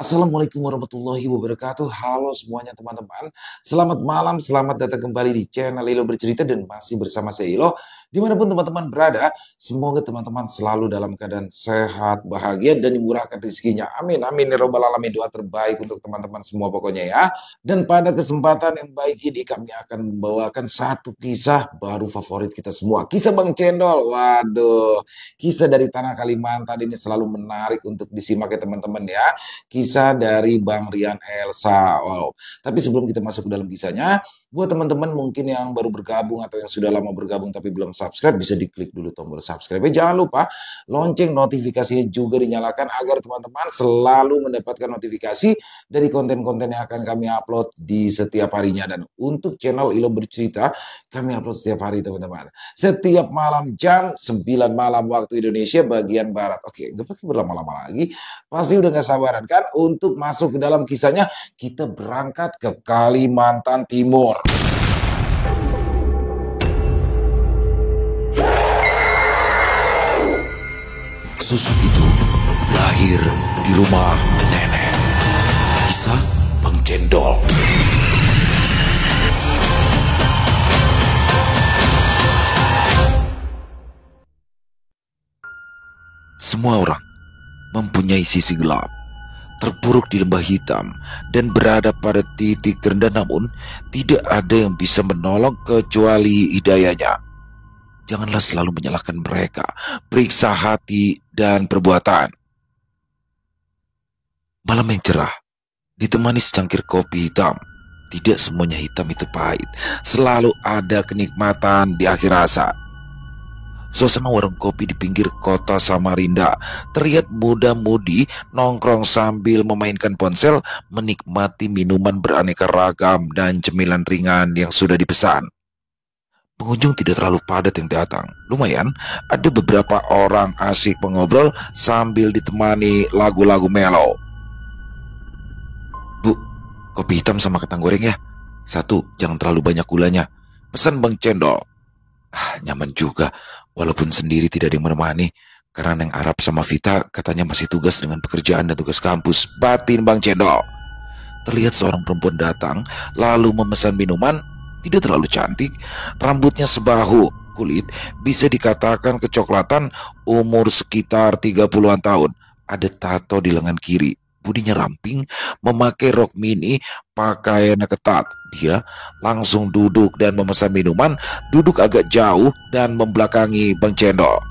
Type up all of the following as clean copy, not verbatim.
Assalamualaikum warahmatullahi wabarakatuh. Halo semuanya teman-teman. Selamat malam, selamat datang kembali di channel Ilo Bercerita dan masih bersama saya Ilo. Dimanapun teman-teman berada, semoga teman-teman selalu dalam keadaan sehat, bahagia, dan dimurahkan rezekinya. Amin, amin, ya robbal alamin. Doa terbaik untuk teman-teman semua pokoknya ya. Dan pada kesempatan yang baik ini kami akan membawakan satu kisah baru favorit kita semua. Kisah Bang Cendol. Waduh, kisah dari tanah Kalimantan ini selalu menarik untuk disimak ya teman-teman ya. Kisah dari Bang Rian Elsa. Wow. Tapi sebelum kita masuk ke dalam kisahnya, buat teman-teman mungkin yang baru bergabung atau yang sudah lama bergabung tapi belum subscribe, bisa diklik dulu tombol subscribe. Jangan lupa lonceng notifikasinya juga dinyalakan agar teman-teman selalu mendapatkan notifikasi dari konten-konten yang akan kami upload di setiap harinya. Dan untuk channel Ilo Bercerita, kami upload setiap hari teman-teman. Setiap malam jam 9 malam waktu Indonesia bagian Barat. Oke, gak pakai berlama-lama lagi. Pasti udah gak sabaran kan untuk masuk ke dalam kisahnya. Kita berangkat ke Kalimantan Timur. Susuk itu lahir di rumah nenek. Kisah Bang Cendol. Semua orang mempunyai sisi gelap, terpuruk di lembah hitam, dan berada pada titik terendah, namun tidak ada yang bisa menolong kecuali hidayahnya. Janganlah selalu menyalahkan mereka, periksa hati dan perbuatan. Malam yang cerah, ditemani secangkir kopi hitam. Tidak semuanya hitam itu pahit, selalu ada kenikmatan di akhir rasa. Suasana warung kopi di pinggir kota Samarinda terlihat muda-mudi nongkrong sambil memainkan ponsel, menikmati minuman beraneka ragam dan cemilan ringan yang sudah dipesan. Pengunjung tidak terlalu padat yang datang. Lumayan, ada beberapa orang asik mengobrol sambil ditemani lagu-lagu mellow. Bu, kopi hitam sama kentang goreng ya. Satu, jangan terlalu banyak gulanya. Pesan Bang Cendol. Nyaman juga, walaupun sendiri tidak ada yang menemani. Karena Neng Arab sama Vita katanya masih tugas dengan pekerjaan dan tugas kampus. Batin Bang Cendol. Terlihat seorang perempuan datang, lalu memesan minuman. Tidak terlalu cantik, rambutnya sebahu, kulit bisa dikatakan kecoklatan, umur sekitar 30-an tahun. Ada tato di lengan kiri, budinya ramping, memakai rok mini, pakaiannya ketat. Dia langsung duduk dan memesan minuman, duduk agak jauh dan membelakangi Bang Cendol.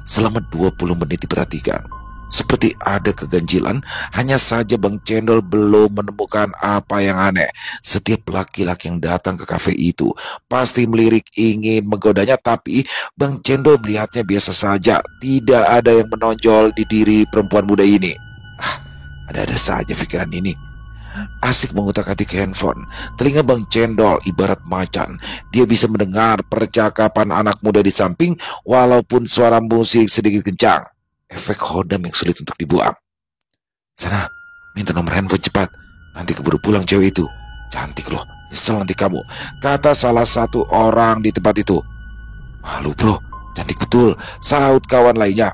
Selama 20 menit diperhatikan, seperti ada keganjilan, hanya saja Bang Cendol belum menemukan apa yang aneh. Setiap laki-laki yang datang ke kafe itu pasti melirik ingin menggodanya, tapi Bang Cendol melihatnya biasa saja. Tidak ada yang menonjol di diri perempuan muda ini. Ada-ada saja pikiran ini. Asik mengutak-atik handphone. Telinga Bang Cendol ibarat macan. Dia bisa mendengar percakapan anak muda di samping walaupun suara musik sedikit kencang. Efek hodam yang sulit untuk dibuang. Sana, minta nomor handphone cepat. Nanti keburu pulang cewek itu. Cantik loh, nyesel nanti kamu, kata salah satu orang di tempat itu. Malu bro, cantik betul, sahut kawan lainnya.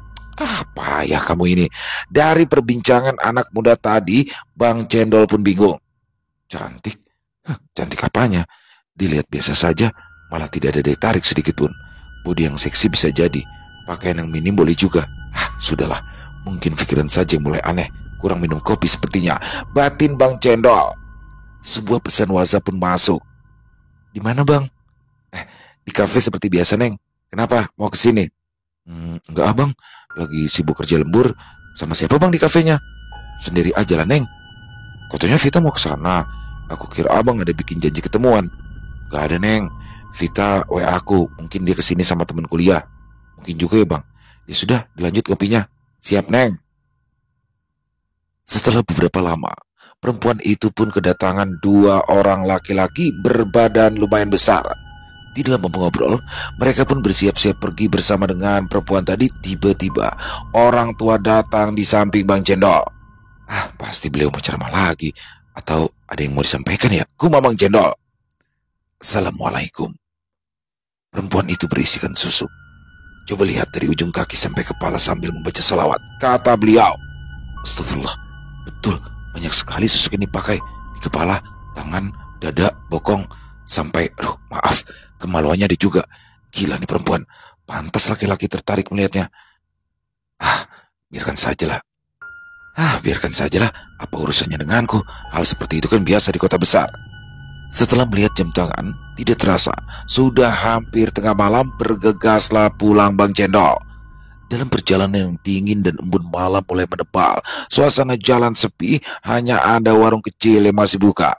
Payah kamu ini. Dari perbincangan anak muda tadi, Bang Cendol pun bingung. Cantik? Cantik apanya? Dilihat biasa saja, malah tidak ada daya tarik sedikit pun. Bodi yang seksi bisa jadi, pakaian yang minim boleh juga. Sudahlah, mungkin pikiran saja yang mulai aneh. Kurang minum kopi sepertinya, batin Bang Cendol. Sebuah pesan WhatsApp pun masuk. Di mana Bang? Di kafe seperti biasa Neng. Kenapa? Mau kesini? Enggak Abang, lagi sibuk kerja lembur. Sama siapa Bang di kafenya? Sendiri aja lah Neng. Katanya Vita mau kesana. Aku kira Abang ada bikin janji ketemuan. Gak ada Neng, Vita WA aku, mungkin dia kesini sama teman kuliah. Mungkin juga ya Bang. Ya sudah, dilanjut kopinya. Siap Neng. Setelah beberapa lama, perempuan itu pun kedatangan dua orang laki-laki berbadan lumayan besar. Di dalam mengobrol, mereka pun bersiap-siap pergi bersama dengan perempuan tadi. Tiba-tiba orang tua datang di samping Bang Cendol. Pasti beliau mau ceramah lagi. Atau ada yang mau disampaikan ya? Gumam Bang Cendol. Assalamualaikum. Perempuan itu berisikan susuk. Coba lihat dari ujung kaki sampai kepala sambil membaca salawat, kata beliau. Astagfirullah, betul, kali susuk ini pakai. Di kepala, tangan, dada, bokong. Sampai, maaf, kemaluannya dia juga. Gila nih perempuan. Pantas laki-laki tertarik melihatnya. Biarkan sajalah. Biarkan sajalah. Apa urusannya denganku? Hal seperti itu kan biasa di kota besar. Setelah melihat jam tangan, tidak terasa, sudah hampir tengah malam. Bergegaslah pulang Bang Cendol. Dalam perjalanan yang dingin dan embun malam mulai menebal, suasana jalan sepi, hanya ada warung kecil yang masih buka.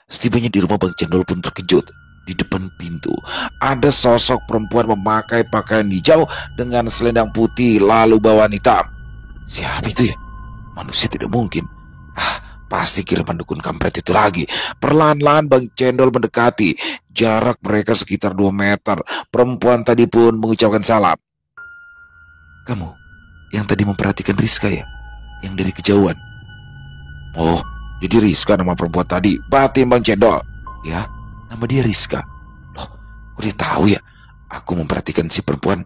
Setibanya di rumah, Bang Cendol pun terkejut. Di depan pintu, ada sosok perempuan memakai pakaian hijau dengan selendang putih lalu bawaan hitam. Siapa itu ya? Manusia tidak mungkin. Pasti kiriman dukun kampret itu lagi. Perlahan-lahan Bang Cendol mendekati. Jarak mereka sekitar 2 meter. Perempuan tadi pun mengucapkan salam. Kamu yang tadi memperhatikan Rizka ya? Yang dari kejauhan. Oh, jadi Rizka nama perempuan tadi. Batin Bang Cendol. Ya, nama dia Rizka. Loh, kok dia tahu ya? Aku memperhatikan si perempuan.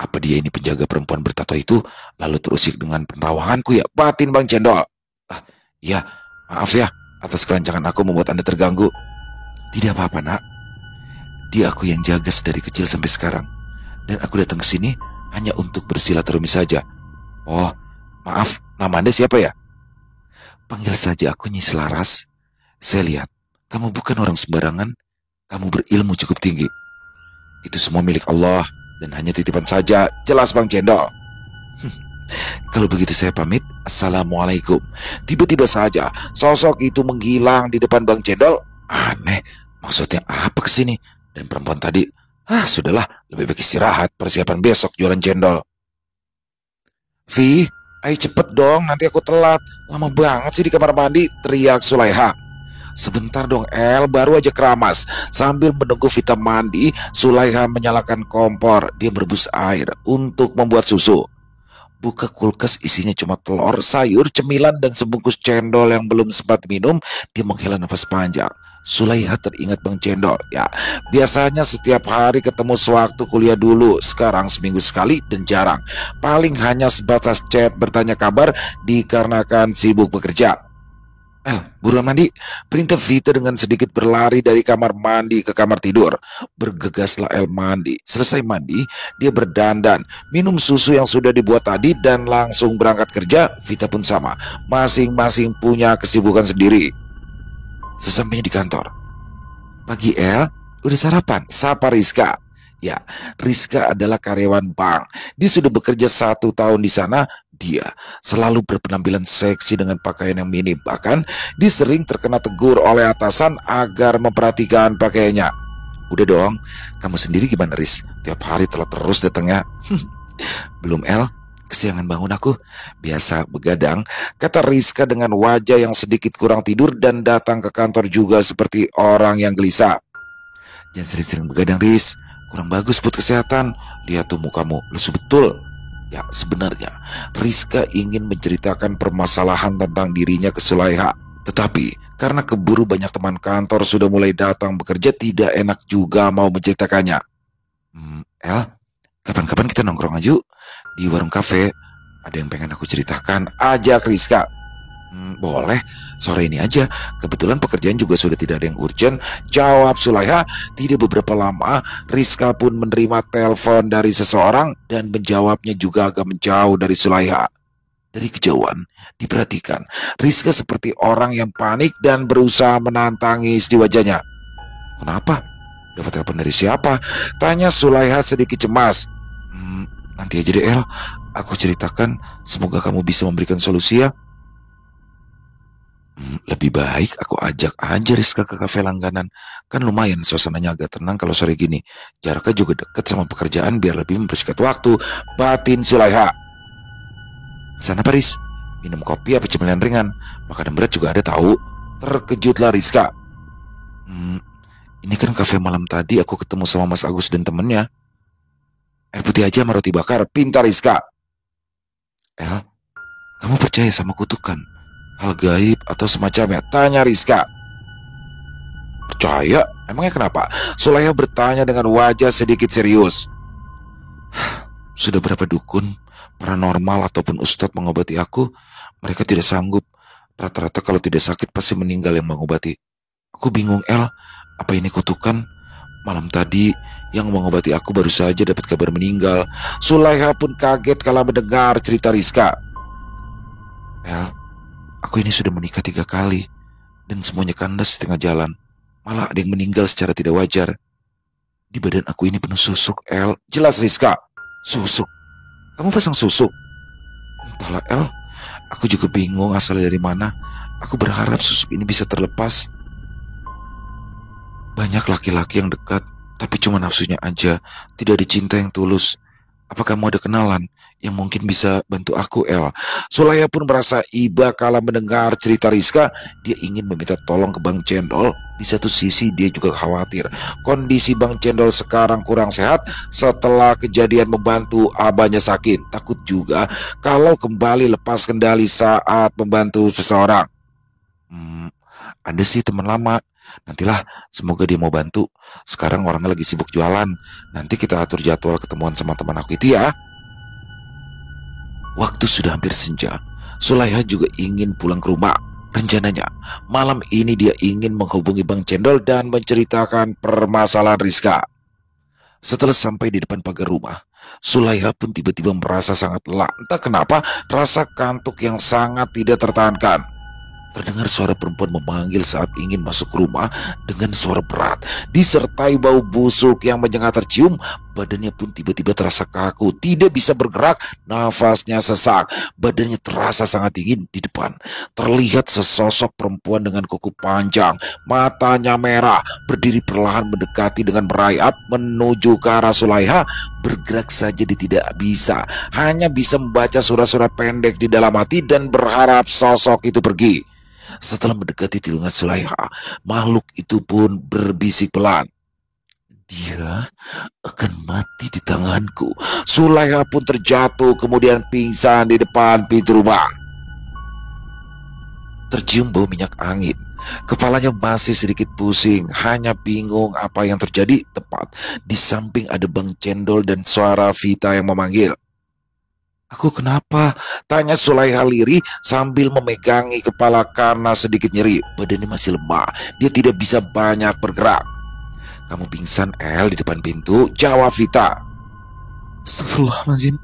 Apa dia ini penjaga perempuan bertato itu? Lalu terusik dengan penerawanganku ya? Batin Bang Cendol. Iya, maaf ya atas kerancangan aku membuat Anda terganggu. Tidak apa-apa, Nak. Dia aku yang jaga dari kecil sampai sekarang. Dan aku datang ke sini hanya untuk bersilaturahmi saja. Oh, maaf, nama Anda siapa ya? Panggil saja aku Nyi Selaras. Saya lihat kamu bukan orang sembarangan. Kamu berilmu cukup tinggi. Itu semua milik Allah dan hanya titipan saja. Jelas Bang Cendol? Kalau begitu saya pamit. Assalamualaikum. Tiba-tiba saja sosok itu menghilang di depan Bang Cendol. Aneh, maksudnya apa kesini? Dan perempuan tadi, sudahlah, lebih baik istirahat. Persiapan besok jualan cendol. Vi, ayo cepet dong, nanti aku telat. Lama banget sih di kamar mandi, teriak Sulaiha. Sebentar dong El, baru aja keramas. Sambil menunggu Vita mandi, Sulaiha menyalakan kompor. Dia merebus air untuk membuat susu. Buka kulkas, isinya cuma telur, sayur, cemilan, dan sebungkus cendol yang belum sempat minum. Dia menghela nafas panjang. Sulaiha teringat Bang Cendol. Ya, biasanya setiap hari ketemu sewaktu kuliah dulu. Sekarang seminggu sekali dan jarang. Paling hanya sebatas chat bertanya kabar dikarenakan sibuk bekerja. Buruan mandi, perintah Vita dengan sedikit berlari dari kamar mandi ke kamar tidur. Bergegaslah El mandi. Selesai mandi, dia berdandan, minum susu yang sudah dibuat tadi, dan langsung berangkat kerja. Vita pun sama, masing-masing punya kesibukan sendiri. Sesampainya di kantor, pagi El, udah sarapan? Sapa Rizka. Ya, Rizka adalah karyawan bank. Dia sudah bekerja 1 tahun di sana. Dia selalu berpenampilan seksi dengan pakaian yang minim. Bahkan dia sering terkena tegur oleh atasan agar memperhatikan pakaiannya. Udah dong, kamu sendiri gimana Riz? Tiap hari telat terus datangnya. Belum El, kesiangan bangun aku. Biasa begadang, kata Rizka dengan wajah yang sedikit kurang tidur dan datang ke kantor juga seperti orang yang gelisah. Jangan sering-sering begadang Riz, kurang bagus buat kesehatan. Lihat tuh mukamu, lusuh betul. Ya, sebenarnya Rizka ingin menceritakan permasalahan tentang dirinya ke Sulaiha. Tetapi karena keburu banyak teman kantor sudah mulai datang bekerja, tidak enak juga mau menceritakannya. El, kapan-kapan kita nongkrong aja di warung kafe. Ada yang pengen aku ceritakan, ajak Rizka. Boleh, sore ini aja. Kebetulan pekerjaan juga sudah tidak ada yang urgent, jawab Sulaiha. Tidak beberapa lama, Rizka pun menerima telepon dari seseorang dan menjawabnya juga agak menjauh dari Sulaiha. Dari kejauhan, diperhatikan, Rizka seperti orang yang panik dan berusaha menahan tangis di wajahnya. Kenapa? Dapat telepon dari siapa? Tanya Sulaiha sedikit cemas. Nanti aja deh El, aku ceritakan. Semoga kamu bisa memberikan solusi ya. Lebih baik aku ajak aja Rizka ke kafe langganan. Kan lumayan suasananya agak tenang kalau sore gini. Jaraknya juga dekat sama pekerjaan biar lebih mempersingkat waktu. Batin Sulaiha. Sana Paris, minum kopi apa cemilan ringan? Makanan berat juga ada tahu. Terkejutlah Rizka. Ini kan kafe malam tadi aku ketemu sama Mas Agus dan temennya. Air putih aja sama roti bakar, pintar Rizka. El, kamu percaya sama kutukan? Hal gaib atau semacamnya? Tanya Rizka. Percaya? Emangnya kenapa? Sulaiha bertanya dengan wajah sedikit serius. Sudah berapa dukun, paranormal ataupun ustadz mengobati aku, mereka tidak sanggup. Rata-rata kalau tidak sakit pasti meninggal yang mengobati. Aku bingung, El. Apa ini kutukan? Malam tadi yang mengobati aku baru saja dapat kabar meninggal. Sulaiha pun kaget kala mendengar cerita Rizka. El, aku ini sudah menikah 3 kali dan semuanya kandas setengah jalan. Malah ada yang meninggal secara tidak wajar. Di badan aku ini penuh susuk, El. Jelas, Rizka. Susuk? Kamu pasang susuk? Entahlah, El. Aku juga bingung asalnya dari mana. Aku berharap susuk ini bisa terlepas. Banyak laki-laki yang dekat, tapi cuma nafsunya aja. Tidak ada cinta yang tulus. Apa kamu ada kenalan yang mungkin bisa bantu aku, El? Sulaya pun merasa iba kala mendengar cerita Rizka. Dia ingin meminta tolong ke Bang Cendol. Di satu sisi dia juga khawatir kondisi Bang Cendol sekarang kurang sehat setelah kejadian membantu abahnya sakit. Takut juga kalau kembali lepas kendali saat membantu seseorang. Ada sih teman lama. Nantilah, semoga dia mau bantu. Sekarang orangnya lagi sibuk jualan. Nanti kita atur jadwal ketemuan sama teman aku itu ya. Waktu sudah hampir senja. Sulaiha juga ingin pulang ke rumah. Rencananya, malam ini dia ingin menghubungi Bang Cendol dan menceritakan permasalahan Rizka. Setelah sampai di depan pagar rumah, Sulaiha pun tiba-tiba merasa sangat lelah. Entah kenapa, rasa kantuk yang sangat tidak tertahankan. Terdengar suara perempuan memanggil saat ingin masuk rumah dengan suara berat. Disertai bau busuk yang menyengat tercium, badannya pun tiba-tiba terasa kaku, tidak bisa bergerak, nafasnya sesak. Badannya terasa sangat dingin. Di depan terlihat sesosok perempuan dengan kuku panjang, matanya merah, berdiri perlahan mendekati dengan merayap menuju ke arah Sulaiha. Bergerak saja dia tidak bisa, hanya bisa membaca surat-surat pendek di dalam hati dan berharap sosok itu pergi. Setelah mendekati telinga Sulaiha, makhluk itu pun berbisik pelan. Dia akan mati di tanganku. Sulaiha pun terjatuh kemudian pingsan di depan pintu rumah. Tercium bau minyak angin. Kepalanya masih sedikit pusing, hanya bingung apa yang terjadi. Tepat di samping ada Bang Cendol dan suara Vita yang memanggil. Aku kenapa? Tanya Sulaiha lirih sambil memegangi kepala karena sedikit nyeri. Badannya masih lemah. Dia tidak bisa banyak bergerak. Kamu pingsan, El, di depan pintu. Jawab Vita. Astagfirullahaladzim.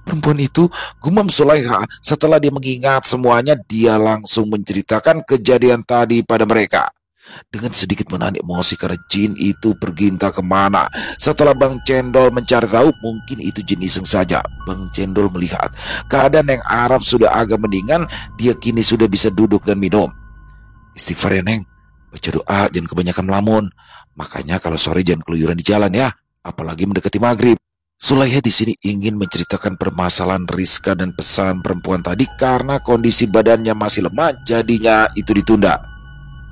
Perempuan itu, gumam Sulaiha. Setelah dia mengingat semuanya, dia langsung menceritakan kejadian tadi pada mereka. Dengan sedikit menahan emosi karena jin itu pergi entah kemana. Setelah Bang Cendol mencari tahu, mungkin itu jin iseng saja. Bang Cendol melihat keadaan yang Arab sudah agak mendingan. Dia kini sudah bisa duduk dan minum. Istighfar ya, Neng. Baca doa, jangan kebanyakan melamun. Makanya kalau sore jangan keluyuran di jalan ya, apalagi mendekati maghrib. Sulaiha di sini ingin menceritakan permasalahan Rizka dan pesan perempuan tadi karena kondisi badannya masih lemah, jadinya itu ditunda.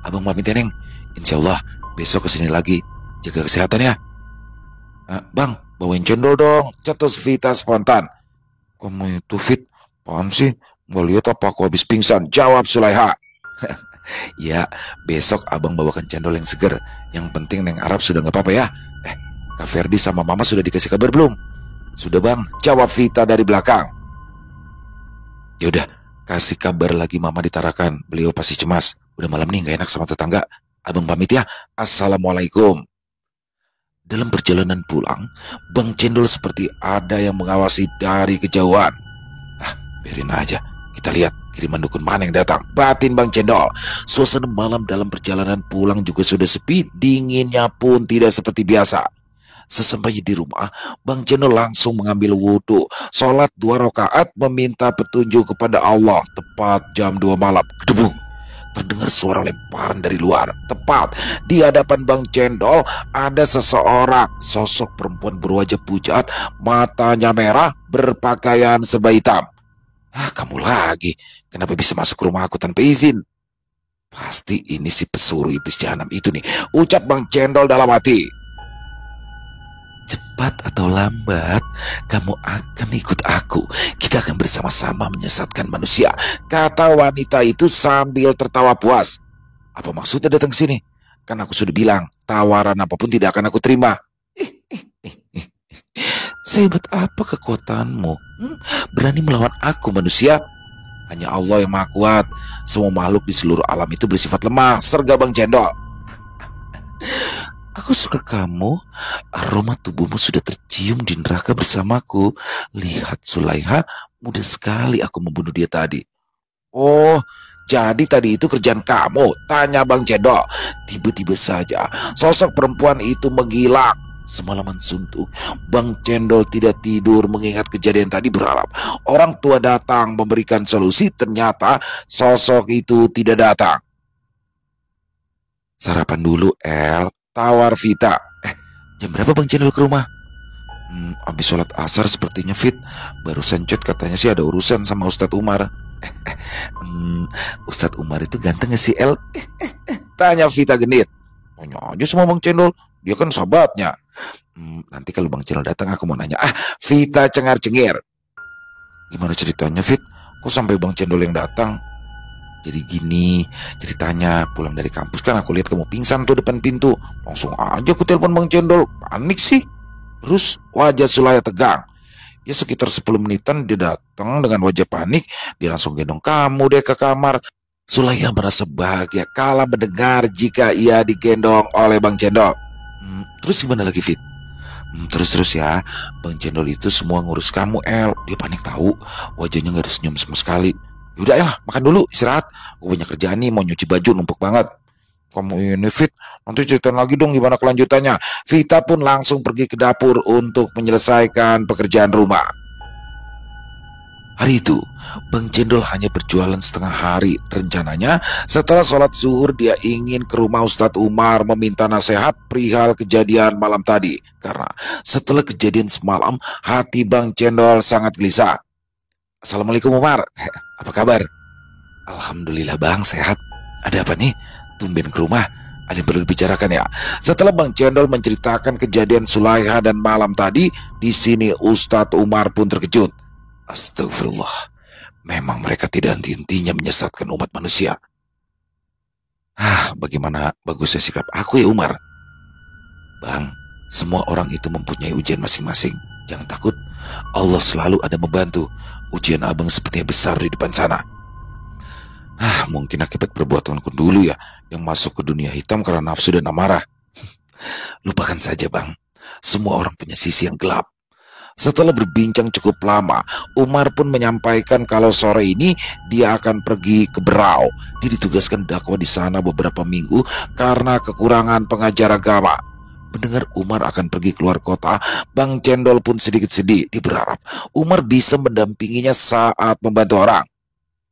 Abang pamit ya, Neng. Insya Allah besok kesini lagi. Jaga kesehatan ya. Bang, bawain cendol dong. Cetus Vita spontan. Kamu itu Fit, apaan sih? Nggak lihat apa aku habis pingsan? Jawab Sulaiha. Ya, besok abang bawakan cendol yang seger. Yang penting Neng Arab sudah nggak apa-apa ya. Kak Ferdi sama Mama sudah dikasih kabar belum? Sudah bang, jawab Vita dari belakang. Yaudah, kasih kabar lagi Mama di Tarakan. Beliau pasti cemas. Udah malam nih gak enak sama tetangga. Abang pamit ya. Assalamualaikum. Dalam perjalanan pulang, Bang Cendol seperti ada yang mengawasi dari kejauhan. Biarin aja. Kita lihat kiriman dukun mana yang datang. Batin Bang Cendol. Suasana malam dalam perjalanan pulang juga sudah sepi. Dinginnya pun tidak seperti biasa. Sesampainya di rumah, Bang Cendol langsung mengambil wudhu, sholat 2 rakaat, meminta petunjuk kepada Allah. Tepat jam 2 malam, gedebuk, terdengar suara lemparan dari luar. Tepat di hadapan Bang Cendol ada seseorang, sosok perempuan berwajah pucat, matanya merah, berpakaian serba hitam. Kamu lagi, kenapa bisa masuk ke rumah aku tanpa izin? Pasti ini si pesuruh iblis jahanam itu nih, ucap Bang Cendol dalam hati. Cepat atau lambat, kamu akan ikut aku. Kita akan bersama-sama menyesatkan manusia, kata wanita itu sambil tertawa puas. Apa maksudnya datang ke sini? Kan aku sudah bilang, tawaran apapun tidak akan aku terima. Sehebat apa kekuatanmu? Berani melawan aku manusia? Hanya Allah yang maha kuat. Semua makhluk di seluruh alam itu bersifat lemah, serga Bang Cendol. Aku suka kamu. Aroma tubuhmu sudah tercium di neraka bersamaku. Lihat Sulaiha, mudah sekali aku membunuh dia tadi. Oh, jadi tadi itu kerjaan kamu? Tanya Bang Cendol. Tiba-tiba saja sosok perempuan itu menghilang. Semalaman suntuk, Bang Cendol tidak tidur mengingat kejadian tadi, berharap orang tua datang memberikan solusi. Ternyata sosok itu tidak datang. Sarapan dulu, El. Tawar Vita. Jam berapa Bang Cendol ke rumah? Habis sholat asar sepertinya, Fit. Barusan chat katanya sih ada urusan sama Ustadz Umar. Ustadz Umar itu ganteng gak sih, El? Tanya Vita genit. Tanya aja sama Bang Cendol, dia kan sahabatnya. Nanti kalau Bang Cendol datang aku mau nanya. Vita cengar-cengir. Gimana ceritanya, Fit? Kok sampai Bang Cendol yang datang? Jadi gini ceritanya, pulang dari kampus kan aku lihat kamu pingsan tuh depan pintu. Langsung aja aku telepon Bang Cendol. Panik sih. Terus wajah Sulaya tegang. Ya sekitar 10 menitan dia datang dengan wajah panik. Dia langsung gendong kamu deh ke kamar. Sulaya merasa bahagia kala mendengar jika ia digendong oleh Bang Cendol. Terus gimana lagi, Fit? Terus ya, Bang Cendol itu semua ngurus kamu, El. Dia panik tahu, wajahnya gak ada senyum sama sekali. Yaudah ya, makan dulu, istirahat. Gue banyak kerjaan nih, mau nyuci baju, numpuk banget. Kamu ini, Fit, nanti ceritain lagi dong gimana kelanjutannya. Vita pun langsung pergi ke dapur untuk menyelesaikan pekerjaan rumah. Hari itu, Bang Cendol hanya berjualan setengah hari. Rencananya, setelah sholat zuhur dia ingin ke rumah Ustadz Umar meminta nasihat perihal kejadian malam tadi. Karena setelah kejadian semalam, hati Bang Cendol sangat gelisah. Assalamualaikum Umar, apa kabar? Alhamdulillah Bang, sehat. Ada apa nih? Tumben ke rumah, ada yang perlu dibicarakan ya? Setelah Bang Cendol menceritakan kejadian Sulaiha dan malam tadi, di sini Ustadz Umar pun terkejut. Astagfirullah, memang mereka tidak henti-hentinya menyesatkan umat manusia. Bagaimana bagusnya sikap aku ya Umar? Bang, semua orang itu mempunyai ujian masing-masing. Jangan takut, Allah selalu ada membantu. Ujian abang sepertinya besar di depan sana. Mungkin akibat perbuatanku dulu ya, yang masuk ke dunia hitam karena nafsu dan amarah. Lupakan saja Bang, semua orang punya sisi yang gelap. Setelah berbincang cukup lama, Umar pun menyampaikan kalau sore ini dia akan pergi ke Berau. Dia ditugaskan dakwah di sana beberapa minggu karena kekurangan pengajar agama. Mendengar Umar akan pergi keluar kota, Bang Cendol pun sedikit sedih. Dia berharap Umar bisa mendampinginya saat membantu orang.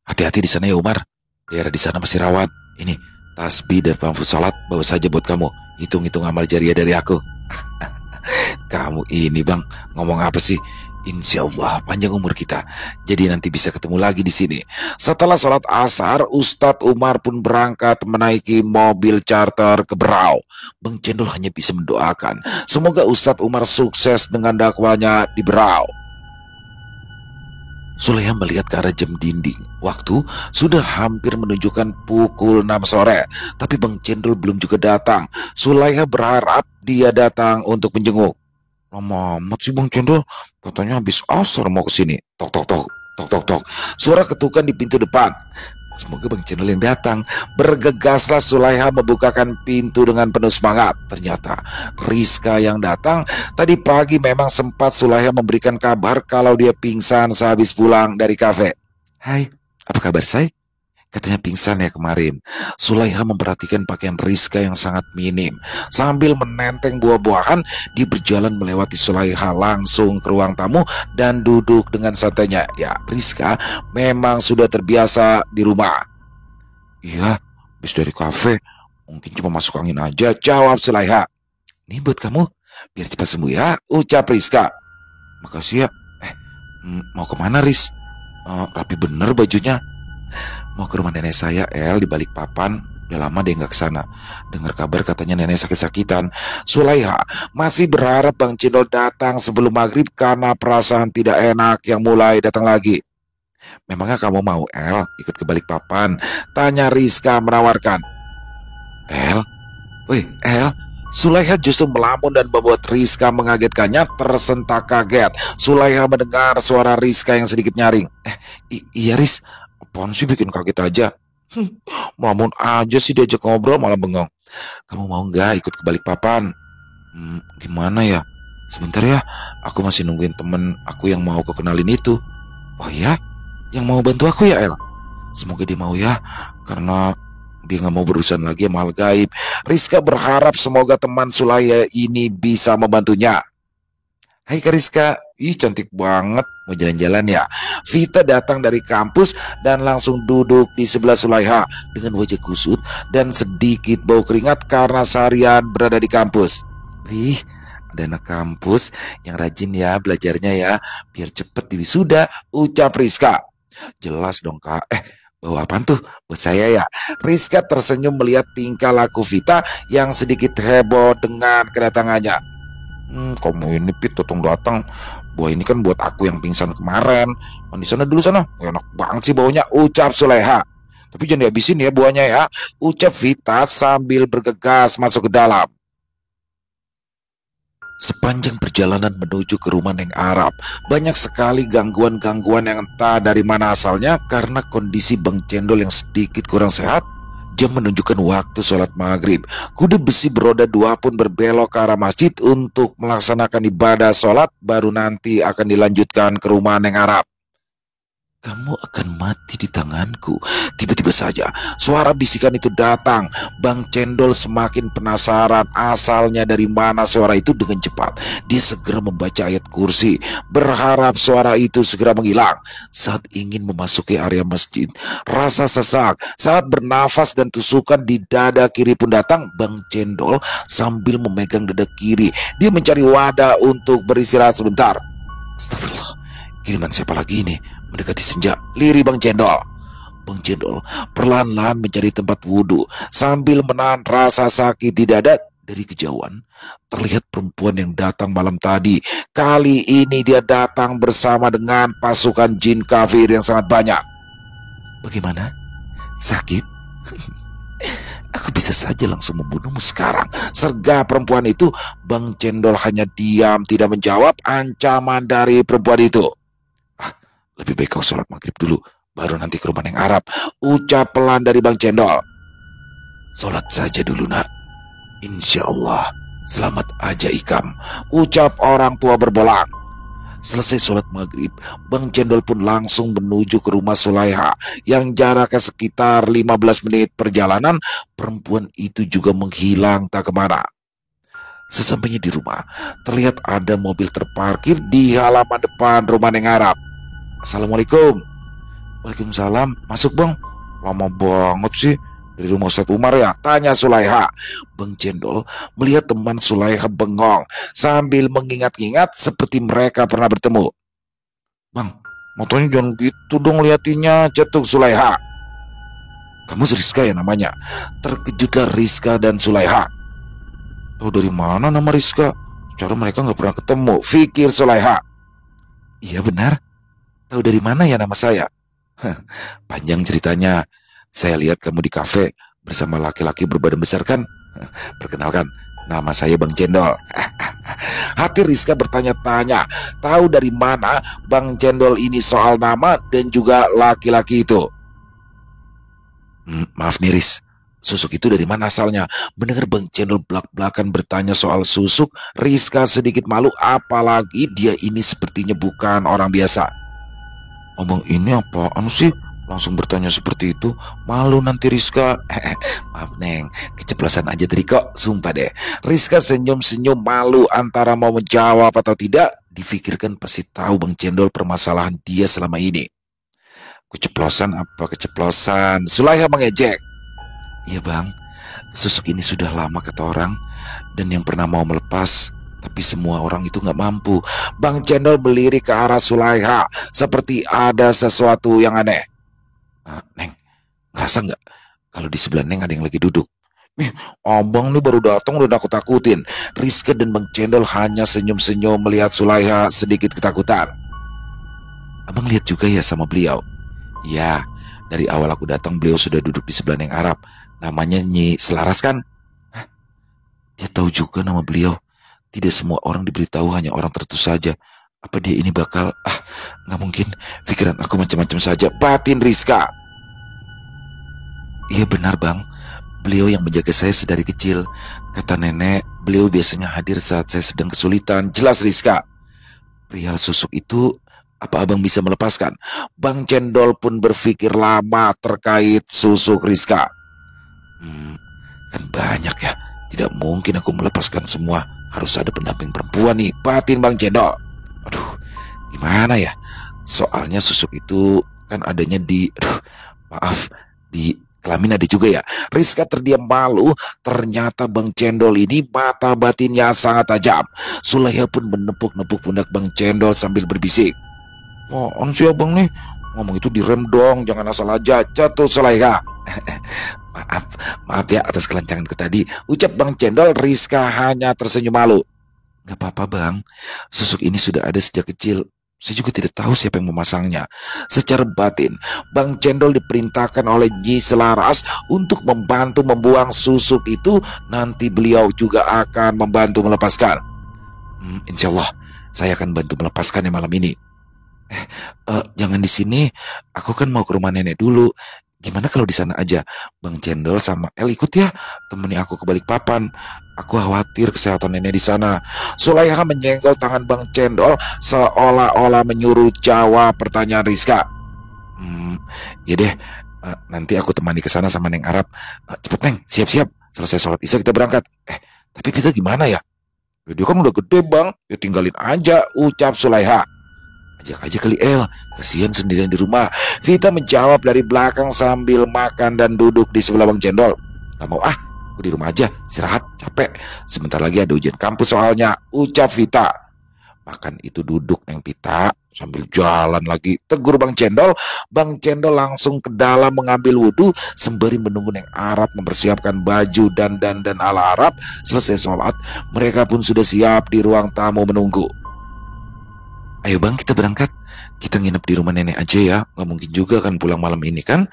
Hati-hati di sana ya Umar, daerah di sana masih rawan. Ini tasbih dan pamflet sholat bawa saja buat kamu. Hitung-hitung amal jariah dari aku. Kamu ini Bang, ngomong apa sih? Insya Allah panjang umur kita, jadi nanti bisa ketemu lagi di sini. Setelah sholat asar, Ustadz Umar pun berangkat menaiki mobil charter ke Berau. Bang Cendol hanya bisa mendoakan semoga Ustadz Umar sukses dengan dakwanya di Berau. Sulaiha melihat ke arah jam dinding. Waktu sudah hampir menunjukkan pukul 6 sore, tapi Bang Cendol belum juga datang. Sulaiha berharap dia datang untuk menjenguk. Lama amat sih Bang Cendol, katanya habis asar mau kesini. Tok tok tok, tok tok tok. Suara ketukan di pintu depan. Semoga Bang Cendol yang datang. Bergegaslah Sulaiha membukakan pintu dengan penuh semangat. Ternyata Rizka yang datang. Tadi pagi memang sempat Sulaiha memberikan kabar kalau dia pingsan sehabis pulang dari kafe. Hai, apa kabar say? Katanya pingsan ya kemarin. Sulaiha memperhatikan pakaian Rizka yang sangat minim. Sambil menenteng buah-buahan, dia berjalan melewati Sulaiha langsung ke ruang tamu dan duduk dengan santainya. Ya, Rizka memang sudah terbiasa di rumah. Iya, habis dari kafe, mungkin cuma masuk angin aja, jawab Sulaiha. Ini buat kamu, biar cepat sembuh ya, ucap Rizka. Makasih ya. Mau kemana Riz? Rapi bener bajunya. Mau ke rumah nenek saya, El, di Balikpapan. Udah lama dia nggak kesana. Dengar kabar katanya nenek sakit-sakitan. Sulaiha masih berharap Bang Cendol datang sebelum maghrib karena perasaan tidak enak yang mulai datang lagi. Memangnya kamu mau, El, ikut ke Balikpapan? Tanya Rizka menawarkan. El? Wih, El? Sulaiha justru melamun dan membuat Rizka mengagetkannya tersentak kaget. Sulaiha mendengar suara Rizka yang sedikit nyaring. Iya Riz, Apaan sih bikin kaget aja? Melamun aja sih diajak ngobrol malah bengong. Kamu mau nggak ikut ke Balikpapan? Gimana ya? Sebentar ya, aku masih nungguin temen aku yang mau aku kenalin itu. Oh ya? Yang mau bantu aku ya, El? Semoga dia mau ya, karena dia nggak mau berurusan lagi sama hal gaib. Rizka berharap semoga teman Sulaya ini bisa membantunya. Hai Kak Rizka, ih cantik banget, mau jalan-jalan ya? Vita datang dari kampus dan langsung duduk di sebelah Sulaiha dengan wajah kusut dan sedikit bau keringat karena seharian berada di kampus. Wih, ada anak kampus yang rajin ya belajarnya ya, biar cepet diwisuda, ucap Rizka. Jelas dong Kak, bawa apaan tuh? Buat saya ya. Rizka tersenyum melihat tingkah laku Vita yang sedikit heboh dengan kedatangannya. Kamu ini Pit totong datang. Buah ini kan buat aku yang pingsan kemarin. Mandi sana dulu sana. Enak banget sih baunya, ucap Suleha. Tapi jangan dihabisin ya buahnya ya, ucap Vita sambil bergegas masuk ke dalam. Sepanjang perjalanan menuju ke rumah Neng Arab, banyak sekali gangguan-gangguan yang entah dari mana asalnya karena kondisi Bang Cendol yang sedikit kurang sehat. Jam menunjukkan waktu sholat maghrib. Kuda besi beroda dua pun berbelok ke arah masjid untuk melaksanakan ibadah sholat, baru nanti akan dilanjutkan ke rumah Neng Arab. Kamu akan mati di tanganku. Tiba-tiba saja suara bisikan itu datang. Bang Cendol semakin penasaran asalnya dari mana suara itu. Dengan cepat dia segera membaca ayat kursi, berharap suara itu segera menghilang. Saat ingin memasuki area masjid, rasa sesak saat bernafas dan tusukan di dada kiri pun datang. Bang Cendol sambil memegang dada kiri, dia mencari wadah untuk beristirahat sebentar. Astagfirullah, kiriman siapa lagi ini? Mendekati senja, lirih Bang Cendol. Bang Cendol perlahan-lahan mencari tempat wudhu sambil menahan rasa sakit di dada. Dari kejauhan terlihat perempuan yang datang malam tadi. Kali ini dia datang bersama dengan pasukan jin kafir yang sangat banyak. Bagaimana? Sakit? Aku bisa saja langsung membunuhmu sekarang, sergap perempuan itu. Bang Cendol hanya diam, tidak menjawab ancaman dari perempuan itu. Lebih baik kau sholat maghrib dulu, baru nanti ke rumah Neng Arab, ucap pelan dari Bang Cendol. Sholat saja dulu nak, insya Allah selamat aja ikam, ucap orang tua berbolang. Selesai sholat maghrib, Bang Cendol pun langsung menuju ke rumah Sulaiha yang jaraknya sekitar 15 menit perjalanan. Perempuan itu juga menghilang tak kemana. Sesampainya di rumah, terlihat ada mobil terparkir di halaman depan rumah Neng Arab. Assalamualaikum. Waalaikumsalam. Masuk Bang. Lama banget sih dari rumah Ustadz Umar ya, tanya Sulaiha. Bang Cendol melihat teman Sulaiha bengong sambil mengingat-ingat seperti mereka pernah bertemu. Bang, motonya jangan gitu dong liatinya, cetuk Sulaiha. Kamu Rizka ya namanya? Terkejutlah Rizka dan Sulaiha. Tahu dari mana nama Rizka? Cara mereka nggak pernah ketemu, pikir Sulaiha. Iya benar. Tahu dari mana ya nama saya? Panjang ceritanya. Saya lihat kamu di kafe bersama laki-laki berbadan besar kan? Perkenalkan, nama saya Bang Cendol. Hati Rizka bertanya-tanya, tahu dari mana Bang Cendol ini soal nama dan juga laki-laki itu. Maaf nih Riz, susuk itu dari mana asalnya? Mendengar Bang Cendol belak-belakan bertanya soal susuk, Rizka sedikit malu, apalagi dia ini sepertinya bukan orang biasa. Abang ini apaan sih? Langsung bertanya seperti itu. Malu nanti Rizka. Maaf Neng, keceplosan aja tadi kok, sumpah deh. Rizka senyum-senyum malu antara mau menjawab atau tidak. Difikirkan pasti tahu Bang Cendol permasalahan dia selama ini. Keceplosan apa keceplosan? Sulaiha mengejek. Iya Bang, susuk ini sudah lama kata orang, dan yang pernah mau melepas, tapi semua orang itu nggak mampu. Bang Cendol melirik ke arah Sulaiha seperti ada sesuatu yang aneh. Neng, ngerasa nggak kalau di sebelah Neng ada yang lagi duduk? Abang nih baru datang udah nakut-takutin. Rizka dan Bang Cendol hanya senyum-senyum melihat Sulaiha sedikit ketakutan. Abang lihat juga ya sama beliau? Ya, dari awal aku datang beliau sudah duduk di sebelah Neng Arab. Namanya Nyi Selaras kan? Dia tahu juga nama beliau. Tidak semua orang diberitahu, hanya orang tertentu saja. Apa dia ini bakal... nggak mungkin. Pikiran aku macam-macam saja. Batin Rizka. Iya benar bang, beliau yang menjaga saya sedari kecil. Kata nenek, beliau biasanya hadir saat saya sedang kesulitan. Jelas Rizka. Perihal susuk itu, apa abang bisa melepaskan? Bang Cendol pun berpikir lama terkait susuk Rizka. Kan banyak ya. Tidak mungkin aku melepaskan semua. Harus ada pendamping perempuan nih, batin Bang Cendol. Aduh, gimana ya? Soalnya susuk itu kan adanya maaf, di kelamin ada juga ya. Rizka terdiam malu. Ternyata Bang Cendol ini mata batinnya sangat tajam. Sulaiha pun menepuk-nepuk pundak Bang Cendol sambil berbisik. On sih abang nih, ngomong itu direm dong, jangan asal aja. Jatuh Sulaiha. Maaf, maaf ya atas kelancanganku tadi, ucap Bang Cendol. Rizka hanya tersenyum malu. Gak apa-apa bang, susuk ini sudah ada sejak kecil. Saya juga tidak tahu siapa yang memasangnya. Secara batin, Bang Cendol diperintahkan oleh Nyi Selaras untuk membantu membuang susuk itu. Nanti beliau juga akan membantu melepaskan. Insya Allah, saya akan bantu melepaskannya malam ini. Jangan di sini. Aku kan mau ke rumah nenek dulu. Gimana kalau di sana aja? Bang Cendol sama El ikut ya, temani aku ke Balikpapan. Aku khawatir kesehatan nenek di sana. Sulaiha menyenggol tangan Bang Cendol seolah-olah menyuruh jawab pertanyaan Rizka. Ya deh, nanti aku temani ke sana sama Neng Arab. Cepet Neng, siap-siap. Selesai sholat isya kita berangkat. Tapi kita gimana ya? Dia kan udah gede bang, ya tinggalin aja, ucap Sulaiha. Ajak aja kali El, kasihan sendirian di rumah. Vita menjawab dari belakang sambil makan dan duduk di sebelah Bang Cendol. Gak mau aku di rumah aja, istirahat, capek. Sebentar lagi ada ujian kampus soalnya, ucap Vita. Makan itu duduk Neng Vita, sambil jalan lagi, tegur Bang Cendol. Bang Cendol langsung ke dalam mengambil wudhu sembari menunggu Neng Arab mempersiapkan baju dan dandan ala Arab. Selesai sholat, mereka pun sudah siap di ruang tamu menunggu. Ayo bang, kita berangkat. Kita nginep di rumah nenek aja ya. Gak mungkin juga kan pulang malam ini kan.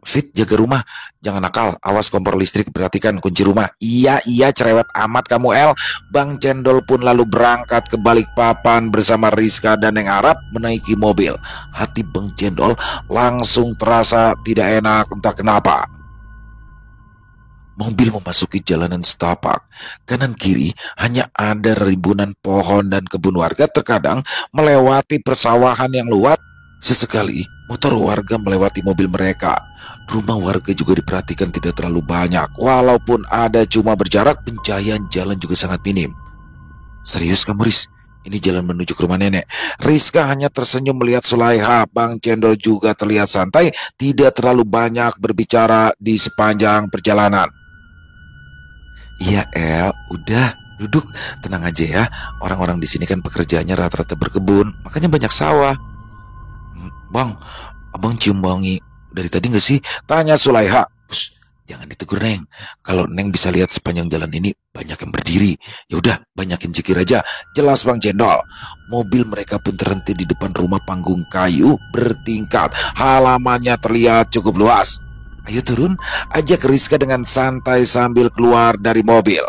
Fit, jaga rumah. Jangan nakal, awas kompor listrik, perhatikan kunci rumah. Iya, cerewet amat kamu El. Bang Cendol pun lalu berangkat ke Balikpapan bersama Rizka dan Neng Arab menaiki mobil. Hati Bang Cendol langsung terasa tidak enak entah kenapa. Mobil memasuki jalanan setapak. Kanan kiri hanya ada rimbunan pohon dan kebun warga, terkadang melewati persawahan yang luas. Sesekali motor warga melewati mobil mereka. Rumah warga juga diperhatikan tidak terlalu banyak. Walaupun ada cuma berjarak, pencahayaan jalan juga sangat minim. Serius kamu Riz? Ini jalan menuju ke rumah nenek. Rizka hanya tersenyum melihat Sulaiha. Bang Cendol juga terlihat santai, tidak terlalu banyak berbicara di sepanjang perjalanan. Iya El, udah duduk, tenang aja ya. Orang-orang di sini kan pekerjaannya rata-rata berkebun, makanya banyak sawah. Bang, abang cium wangi dari tadi nggak sih? Tanya Sulaiha. Jangan ditegur Neng. Kalau Neng bisa lihat sepanjang jalan ini banyak yang berdiri. Ya udah, banyakin zikir aja. Jelas Bang Cendol. Mobil mereka pun terhenti di depan rumah panggung kayu bertingkat. Halamannya terlihat cukup luas. Ayo turun, ajak Rizka dengan santai sambil keluar dari mobil.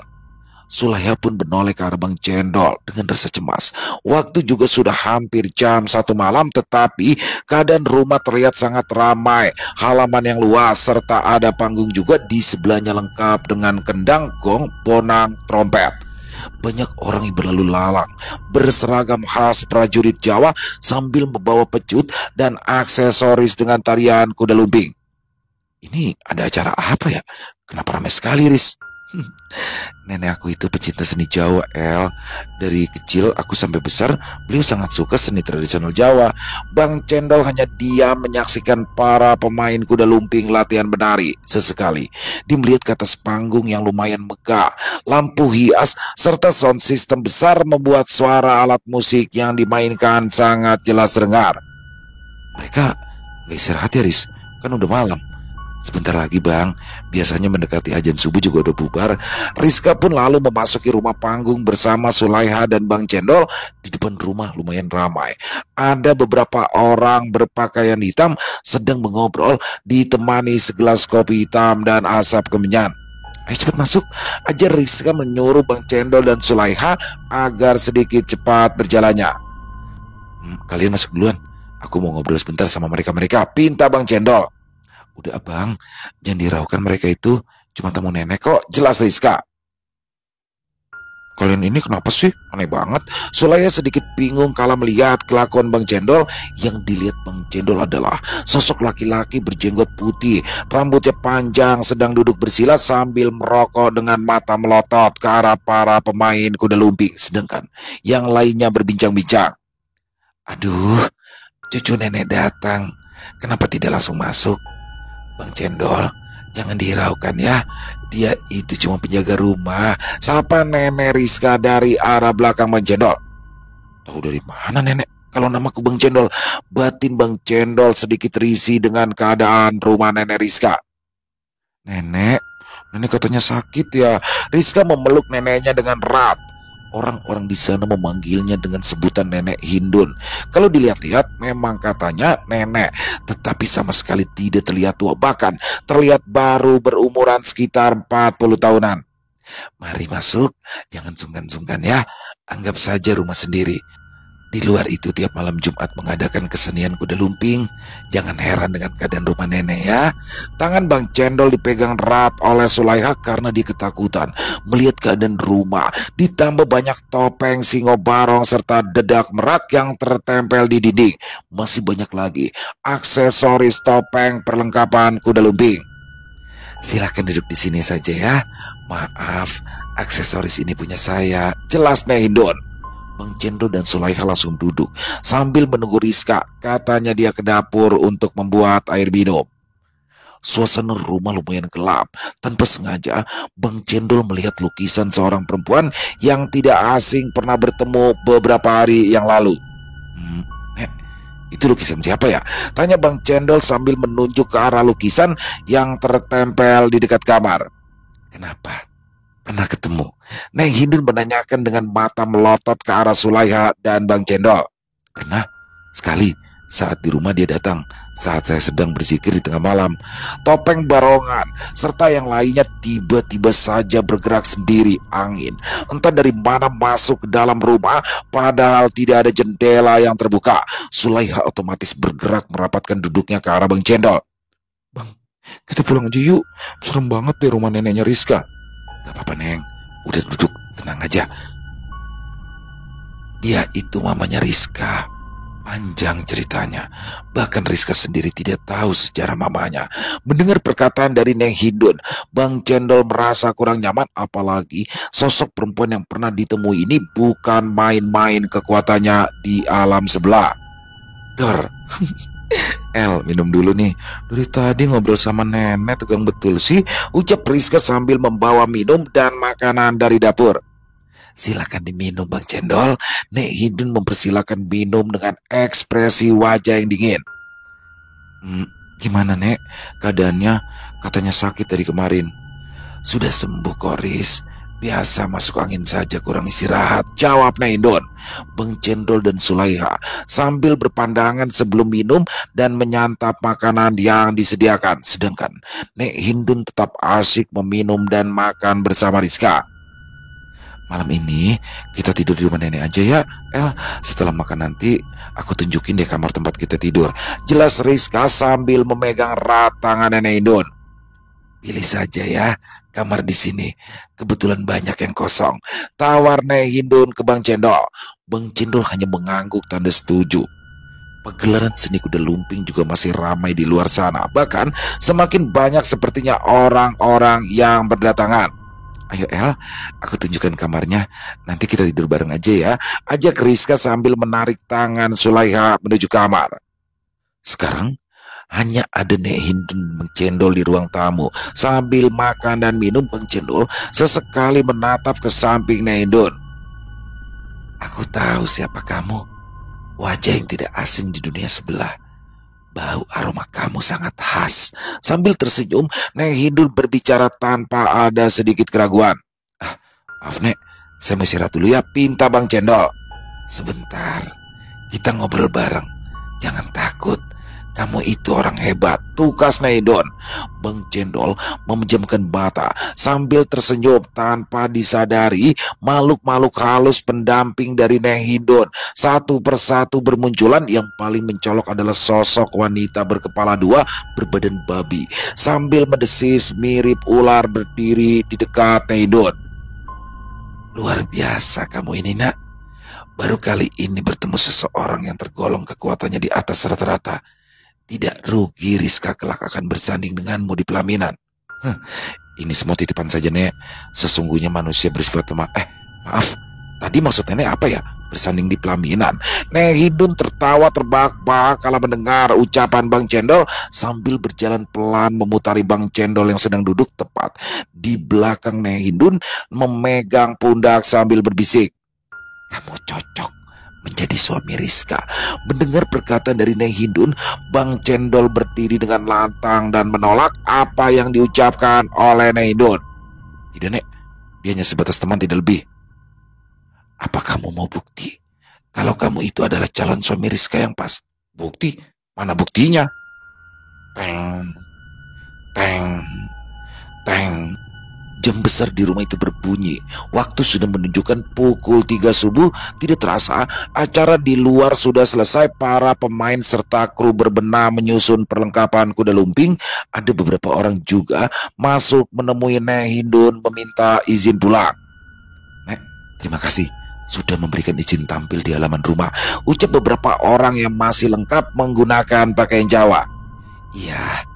Sulaiha pun menoleh ke arah Bang Cendol dengan rasa cemas. Waktu juga sudah hampir jam 1 malam, tetapi keadaan rumah terlihat sangat ramai. Halaman yang luas serta ada panggung juga di sebelahnya lengkap dengan kendang, gong, bonang, trompet. Banyak orang yang berlalu lalang berseragam khas prajurit Jawa sambil membawa pecut dan aksesoris dengan tarian kuda lumping. Ini ada acara apa ya? Kenapa ramai sekali, Riz? Nenek aku itu pecinta seni Jawa, El. Dari kecil aku sampai besar, beliau sangat suka seni tradisional Jawa. Bang Cendol hanya diam menyaksikan para pemain kuda lumping latihan menari. Sesekali, dia melihat ke atas panggung yang lumayan megah. Lampu hias serta sound system besar membuat suara alat musik yang dimainkan sangat jelas terdengar. Mereka gak istirahat ya, Riz? Kan udah malam. Sebentar lagi bang, biasanya mendekati azan subuh juga udah bubar. Rizka pun lalu memasuki rumah panggung bersama Sulaiha dan Bang Cendol. Di depan rumah lumayan ramai. Ada beberapa orang berpakaian hitam sedang mengobrol ditemani segelas kopi hitam dan asap kemenyan. Ayo cepat masuk, ajar Rizka menyuruh Bang Cendol dan Sulaiha agar sedikit cepat berjalannya. Kalian masuk duluan, aku mau ngobrol sebentar sama mereka-mereka, pinta Bang Cendol. Udah abang, jangan diraukan, mereka itu cuma tamu nenek kok, jelas Rizka. Kalian ini kenapa sih? Aneh banget. Sulaya sedikit bingung kala melihat kelakuan Bang Cendol. Yang dilihat Bang Cendol adalah sosok laki-laki berjenggot putih, rambutnya panjang, sedang duduk bersila sambil merokok dengan mata melotot ke arah para pemain kuda lumping. Sedangkan yang lainnya berbincang-bincang. Aduh, cucu nenek datang. Kenapa tidak langsung masuk? Bang Cendol, jangan dihiraukan ya. Dia itu cuma penjaga rumah. Sapa Nenek Rizka dari arah belakang Bang Cendol. Tahu dari mana nenek? Kalau namaku Bang Cendol. Batin Bang Cendol sedikit risih dengan keadaan rumah Nenek Rizka. Nenek katanya sakit ya. Rizka memeluk neneknya dengan erat. Orang-orang di sana memanggilnya dengan sebutan Nenek Hindun. Kalau dilihat-lihat memang katanya nenek, tetapi sama sekali tidak terlihat tua, bahkan terlihat baru berumuran sekitar 40 tahunan. Mari masuk, jangan sungkan-sungkan ya. Anggap saja rumah sendiri. Di luar itu tiap malam Jumat mengadakan kesenian kuda lumping. Jangan heran dengan keadaan rumah nenek ya. Tangan Bang Cendol dipegang erat oleh Sulaiha karena dia ketakutan melihat keadaan rumah. Ditambah banyak topeng singo barong serta dedak merak yang tertempel di dinding. Masih banyak lagi aksesoris topeng perlengkapan kuda lumping. Silakan duduk di sini saja ya. Maaf, aksesoris ini punya saya. Jelas Nek Hindun. Bang Cendol dan Sulaiha langsung duduk sambil menunggu Rizka. Katanya dia ke dapur untuk membuat air minum. Suasana rumah lumayan gelap. Tanpa sengaja, Bang Cendol melihat lukisan seorang perempuan yang tidak asing pernah bertemu beberapa hari yang lalu. Nek, itu lukisan siapa ya? Tanya Bang Cendol sambil menunjuk ke arah lukisan yang tertempel di dekat kamar. Kenapa? Pernah ketemu? Neng Hindun menanyakan dengan mata melotot ke arah Sulaiha dan Bang Cendol. Pernah, sekali saat di rumah dia datang saat saya sedang berzikir di tengah malam. Topeng barongan serta yang lainnya tiba-tiba saja bergerak sendiri angin. Entah dari mana masuk ke dalam rumah padahal tidak ada jendela yang terbuka. Sulaiha otomatis bergerak merapatkan duduknya ke arah Bang Cendol. Bang, kita pulang aja yuk. Serem banget deh rumah neneknya Rizka. Gak apa-apa Neng, udah duduk, tenang aja. Dia itu mamanya Rizka. Panjang ceritanya. Bahkan Rizka sendiri tidak tahu sejarah mamanya. Mendengar perkataan dari Neng Hindun, Bang Cendol merasa kurang nyaman. Apalagi sosok perempuan yang pernah ditemui ini bukan main-main kekuatannya di alam sebelah. Dor, El, minum dulu nih. Dari tadi ngobrol sama nenek tegang betul sih, ucap Rizka sambil membawa minum dan makanan dari dapur. Silakan diminum Bang Cendol. Nek Hindun mempersilakan minum dengan ekspresi wajah yang dingin. Gimana Nek? Keadaannya katanya sakit dari kemarin. Sudah sembuh kok Riz. Biasa masuk angin saja, kurang istirahat, jawab Naindon. Bang Cendol dan Sulaiha sambil berpandangan sebelum minum dan menyantap makanan yang disediakan. Sedangkan Nek Hindun tetap asyik meminum dan makan bersama Rizka. Malam ini kita tidur di rumah nenek aja ya, El. Setelah makan nanti aku tunjukin deh kamar tempat kita tidur. Jelas Rizka sambil memegang erat tangan Nenek Hindun. Pilih saja ya kamar di sini. Kebetulan banyak yang kosong. Tawar Nek Hindun ke Bang Cendol. Bang Cendol hanya mengangguk tanda setuju. Pagelaran seni kuda lumping juga masih ramai di luar sana. Bahkan semakin banyak sepertinya orang-orang yang berdatangan. Ayo El, aku tunjukkan kamarnya. Nanti kita tidur bareng aja ya. Ajak Rizka sambil menarik tangan Sulaiha menuju kamar. Sekarang hanya ada Nek Hindun Bang Cendol di ruang tamu. Sambil makan dan minum, Bang Cendol sesekali menatap ke samping Nek Hindun. Aku tahu siapa kamu. Wajah yang tidak asing di dunia sebelah. Bau aroma kamu sangat khas. Sambil tersenyum, Nek Hindun berbicara tanpa ada sedikit keraguan. Maaf Nek, saya mau istirahat dulu ya, pinta Bang Cendol. Sebentar, kita ngobrol bareng. Jangan takut. Kamu itu orang hebat, tukas Naidon. Bang Cendol memejamkan mata sambil tersenyum tanpa disadari makhluk-makhluk halus pendamping dari Nehidon. Satu persatu bermunculan, yang paling mencolok adalah sosok wanita berkepala dua berbadan babi. Sambil mendesis mirip ular berdiri di dekat Nehidon. Luar biasa kamu ini, nak. Baru kali ini bertemu seseorang yang tergolong kekuatannya di atas rata-rata. Tidak rugi Rizka kelak akan bersanding denganmu di pelaminan. Ini semua titipan saja, Nek. Sesungguhnya manusia bersifat lemah. Maaf, tadi maksud Nenek apa ya? Bersanding di pelaminan. Nehidun tertawa terbahak-bahak kala mendengar ucapan Bang Cendol sambil berjalan pelan memutari Bang Cendol yang sedang duduk tepat di belakang Nehidun, memegang pundak sambil berbisik. Kamu cocok menjadi suami Rizka. Mendengar perkataan dari Nehidun, Bang Cendol berdiri dengan lantang dan menolak apa yang diucapkan oleh Nehidun. Tidak, Nek. Dia hanya sebatas teman, tidak lebih. Apa kamu mau bukti kalau kamu itu adalah calon suami Rizka yang pas? Bukti? Mana buktinya? Teng, teng, teng. Jam besar di rumah itu berbunyi. Waktu sudah menunjukkan pukul 3 subuh. Tidak terasa, acara di luar sudah selesai. Para pemain serta kru berbenah menyusun perlengkapan kuda lumping. Ada beberapa orang juga masuk menemui Nehidun meminta izin pulang. Nek, terima kasih sudah memberikan izin tampil di halaman rumah, ucap beberapa orang yang masih lengkap menggunakan pakaian Jawa. Iya,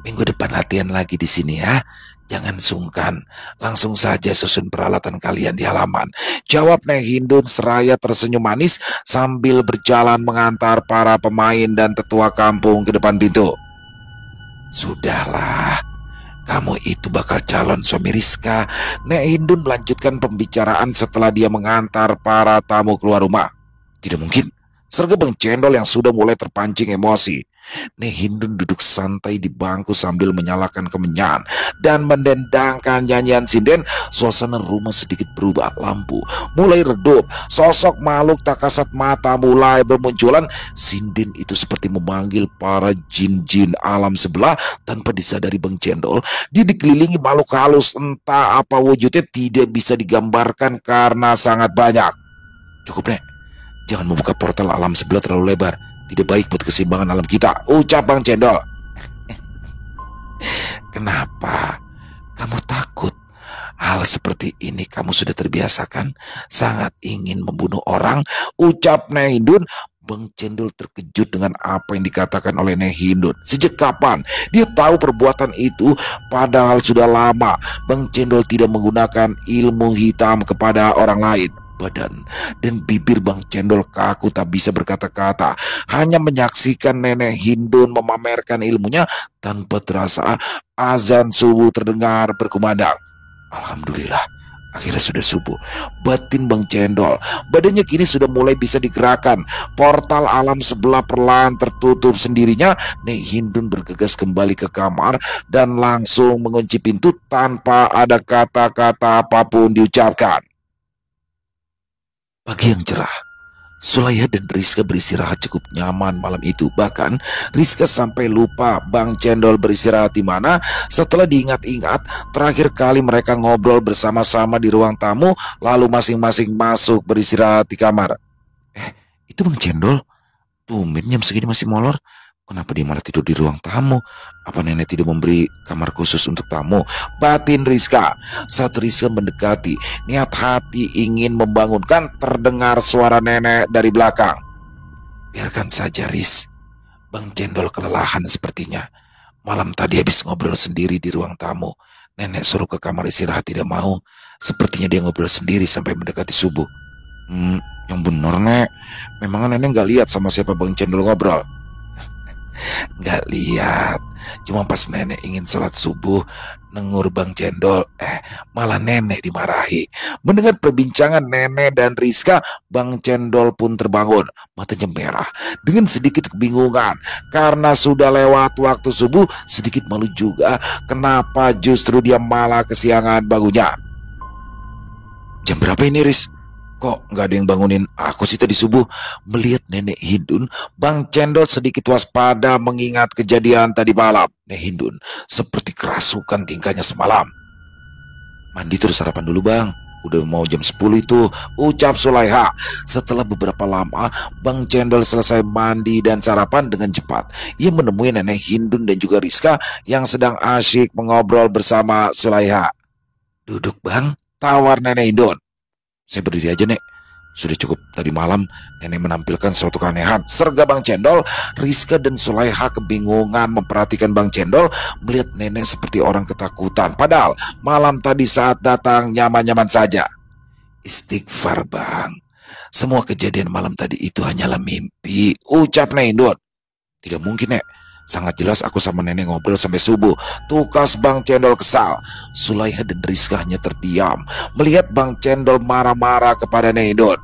minggu depan latihan lagi di sini ya. Jangan sungkan, langsung saja susun peralatan kalian di halaman, jawab Nehidun seraya tersenyum manis sambil berjalan mengantar para pemain dan tetua kampung ke depan pintu. Sudahlah, kamu itu bakal calon suami Rizka. Nehidun melanjutkan pembicaraan setelah dia mengantar para tamu keluar rumah. Tidak mungkin, sergap Bang Cendol yang sudah mulai terpancing emosi. Nehidun duduk santai di bangku sambil menyalakan kemenyan dan mendendangkan nyanyian sinden. Suasana rumah sedikit berubah, lampu mulai redup, sosok makhluk tak kasat mata mulai bermunculan. Sinden itu seperti memanggil para jin-jin alam sebelah. Tanpa disadari Bang Cendol, dia dikelilingi makhluk halus, entah apa wujudnya tidak bisa digambarkan karena sangat banyak. Cukup, Nek, jangan membuka portal alam sebelah terlalu lebar. Tidak baik buat keseimbangan alam kita, ucap Bang Cendol. Kenapa kamu takut? Hal seperti ini kamu sudah terbiasakan. Sangat ingin membunuh orang, ucap Nehidun. Bang Cendol terkejut dengan apa yang dikatakan oleh Nehidun. Sejak kapan dia tahu perbuatan itu? Padahal sudah lama Bang Cendol tidak menggunakan ilmu hitam kepada orang lain. Badan dan bibir Bang Cendol kaku tak bisa berkata-kata, hanya menyaksikan Nenek Hindun memamerkan ilmunya. Tanpa terasa azan subuh terdengar berkumandang. Alhamdulillah, akhirnya sudah subuh. Batin Bang Cendol, badannya kini sudah mulai bisa digerakkan. Portal alam sebelah perlahan tertutup sendirinya. Nek Hindun bergegas kembali ke kamar dan langsung mengunci pintu tanpa ada kata-kata apapun diucapkan. Pagi yang cerah, Sulaiha dan Rizka beristirahat cukup nyaman malam itu. Bahkan Rizka sampai lupa Bang Cendol beristirahat di mana. Setelah diingat-ingat, terakhir kali mereka ngobrol bersama-sama di ruang tamu, lalu masing-masing masuk beristirahat di kamar. Itu Bang Cendol, tumben jam segini masih molor. Kenapa dia malah tidur di ruang tamu? Apa nenek tidak memberi kamar khusus untuk tamu? Batin Rizka. Saat Rizka mendekati, niat hati ingin membangunkan, terdengar suara nenek dari belakang. Biarkan saja, Riz. Bang Cendol kelelahan sepertinya. Malam tadi habis ngobrol sendiri di ruang tamu. Nenek suruh ke kamar istirahat tidak mau. Sepertinya dia ngobrol sendiri sampai mendekati subuh. Yang benar, Nek. Memangnya nenek gak lihat sama siapa Bang Cendol ngobrol? Gak lihat, cuma pas nenek ingin sholat subuh, nengur Bang Cendol, malah nenek dimarahi. Mendengar perbincangan nenek dan Rizka, Bang Cendol pun terbangun, matanya merah dengan sedikit kebingungan karena sudah lewat waktu subuh. Sedikit malu juga, kenapa justru dia malah kesiangan bangunnya. Jam berapa ini, Riz? Kok nggak ada yang bangunin aku sih tadi subuh? Melihat Nenek Hindun, Bang Cendol sedikit waspada mengingat kejadian tadi malam. Nenek Hindun seperti kerasukan tingkahnya semalam. Mandi terus sarapan dulu bang. Udah mau jam 10 itu, ucap Sulaiha. Setelah beberapa lama, Bang Cendol selesai mandi dan sarapan dengan cepat. Ia menemui Nenek Hindun dan juga Rizka yang sedang asyik mengobrol bersama Sulaiha. Duduk bang, tawar Nenek Hindun. Saya berdiri aja nek. Sudah cukup tadi malam Nenek menampilkan suatu keanehan. Serga Bang Cendol, Rizka dan Sulaiha kebingungan memperhatikan Bang Cendol melihat Nenek seperti orang ketakutan. Padahal malam tadi saat datang nyaman-nyaman saja. Istighfar bang. Semua kejadian malam tadi itu hanyalah mimpi, ucap Nenek Hindun. Tidak mungkin nek. Sangat jelas aku sama Nenek ngobrol sampai subuh. Tukas Bang Cendol kesal. Sulaiha dan Rizka hanya terdiam melihat Bang Cendol marah-marah kepada Nenek Hindun.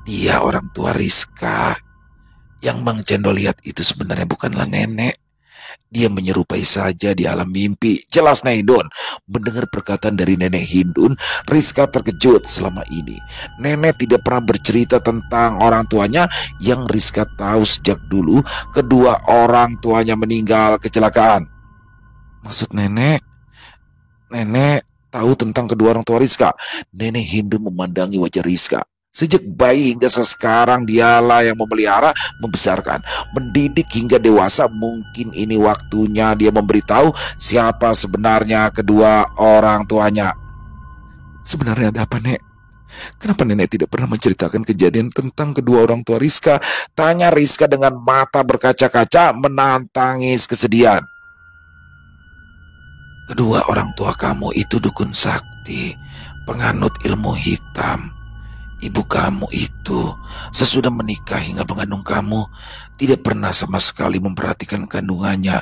Dia orang tua Rizka. Yang Bang Cendol lihat itu sebenarnya bukanlah nenek. Dia menyerupai saja di alam mimpi. Jelas Nenek Hindun. Mendengar perkataan dari Nenek Hindun, Rizka terkejut. Selama ini Nenek tidak pernah bercerita tentang orang tuanya. Yang Rizka tahu sejak dulu kedua orang tuanya meninggal kecelakaan. Maksud Nenek tahu tentang kedua orang tua Rizka. Nenek Hindun memandangi wajah Rizka. Sejak bayi hingga sekarang dialah yang memelihara, membesarkan, mendidik hingga dewasa. Mungkin ini waktunya dia memberitahu siapa sebenarnya kedua orang tuanya. Sebenarnya ada apa, Nek? Kenapa Nenek tidak pernah menceritakan kejadian tentang kedua orang tua Rizka? Tanya Rizka dengan mata berkaca-kaca menahan tangis kesedihan. Kedua orang tua kamu itu dukun sakti, penganut ilmu hitam. Ibu kamu itu sesudah menikah hingga mengandung kamu tidak pernah sama sekali memperhatikan kandungannya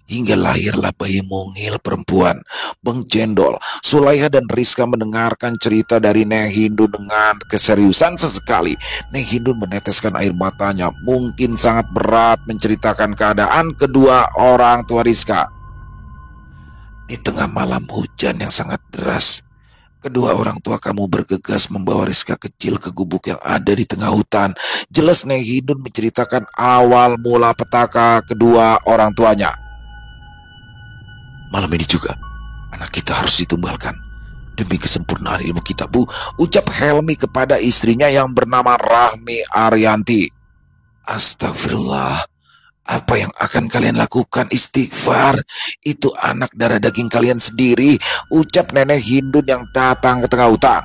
hingga lahirlah bayi mungil perempuan. Bang Cendol, Sulaiha dan Rizka mendengarkan cerita dari Nenek Hindun dengan keseriusan sesekali. Nenek Hindun meneteskan air matanya. Mungkin sangat berat menceritakan keadaan kedua orang tua Rizka. Di tengah malam hujan yang sangat deras, kedua orang tua kamu bergegas membawa Rizka kecil ke gubuk yang ada di tengah hutan. Jelas Nenek Hindun menceritakan awal mula petaka kedua orang tuanya. Malam ini juga anak kita harus ditumbalkan demi kesempurnaan ilmu kita, Bu, ucap Helmi kepada istrinya yang bernama Rahmi Arianti. Astagfirullah. Apa yang akan kalian lakukan? Istighfar. Itu anak darah daging kalian sendiri, ucap Nenek Hindun yang datang ke tengah hutan.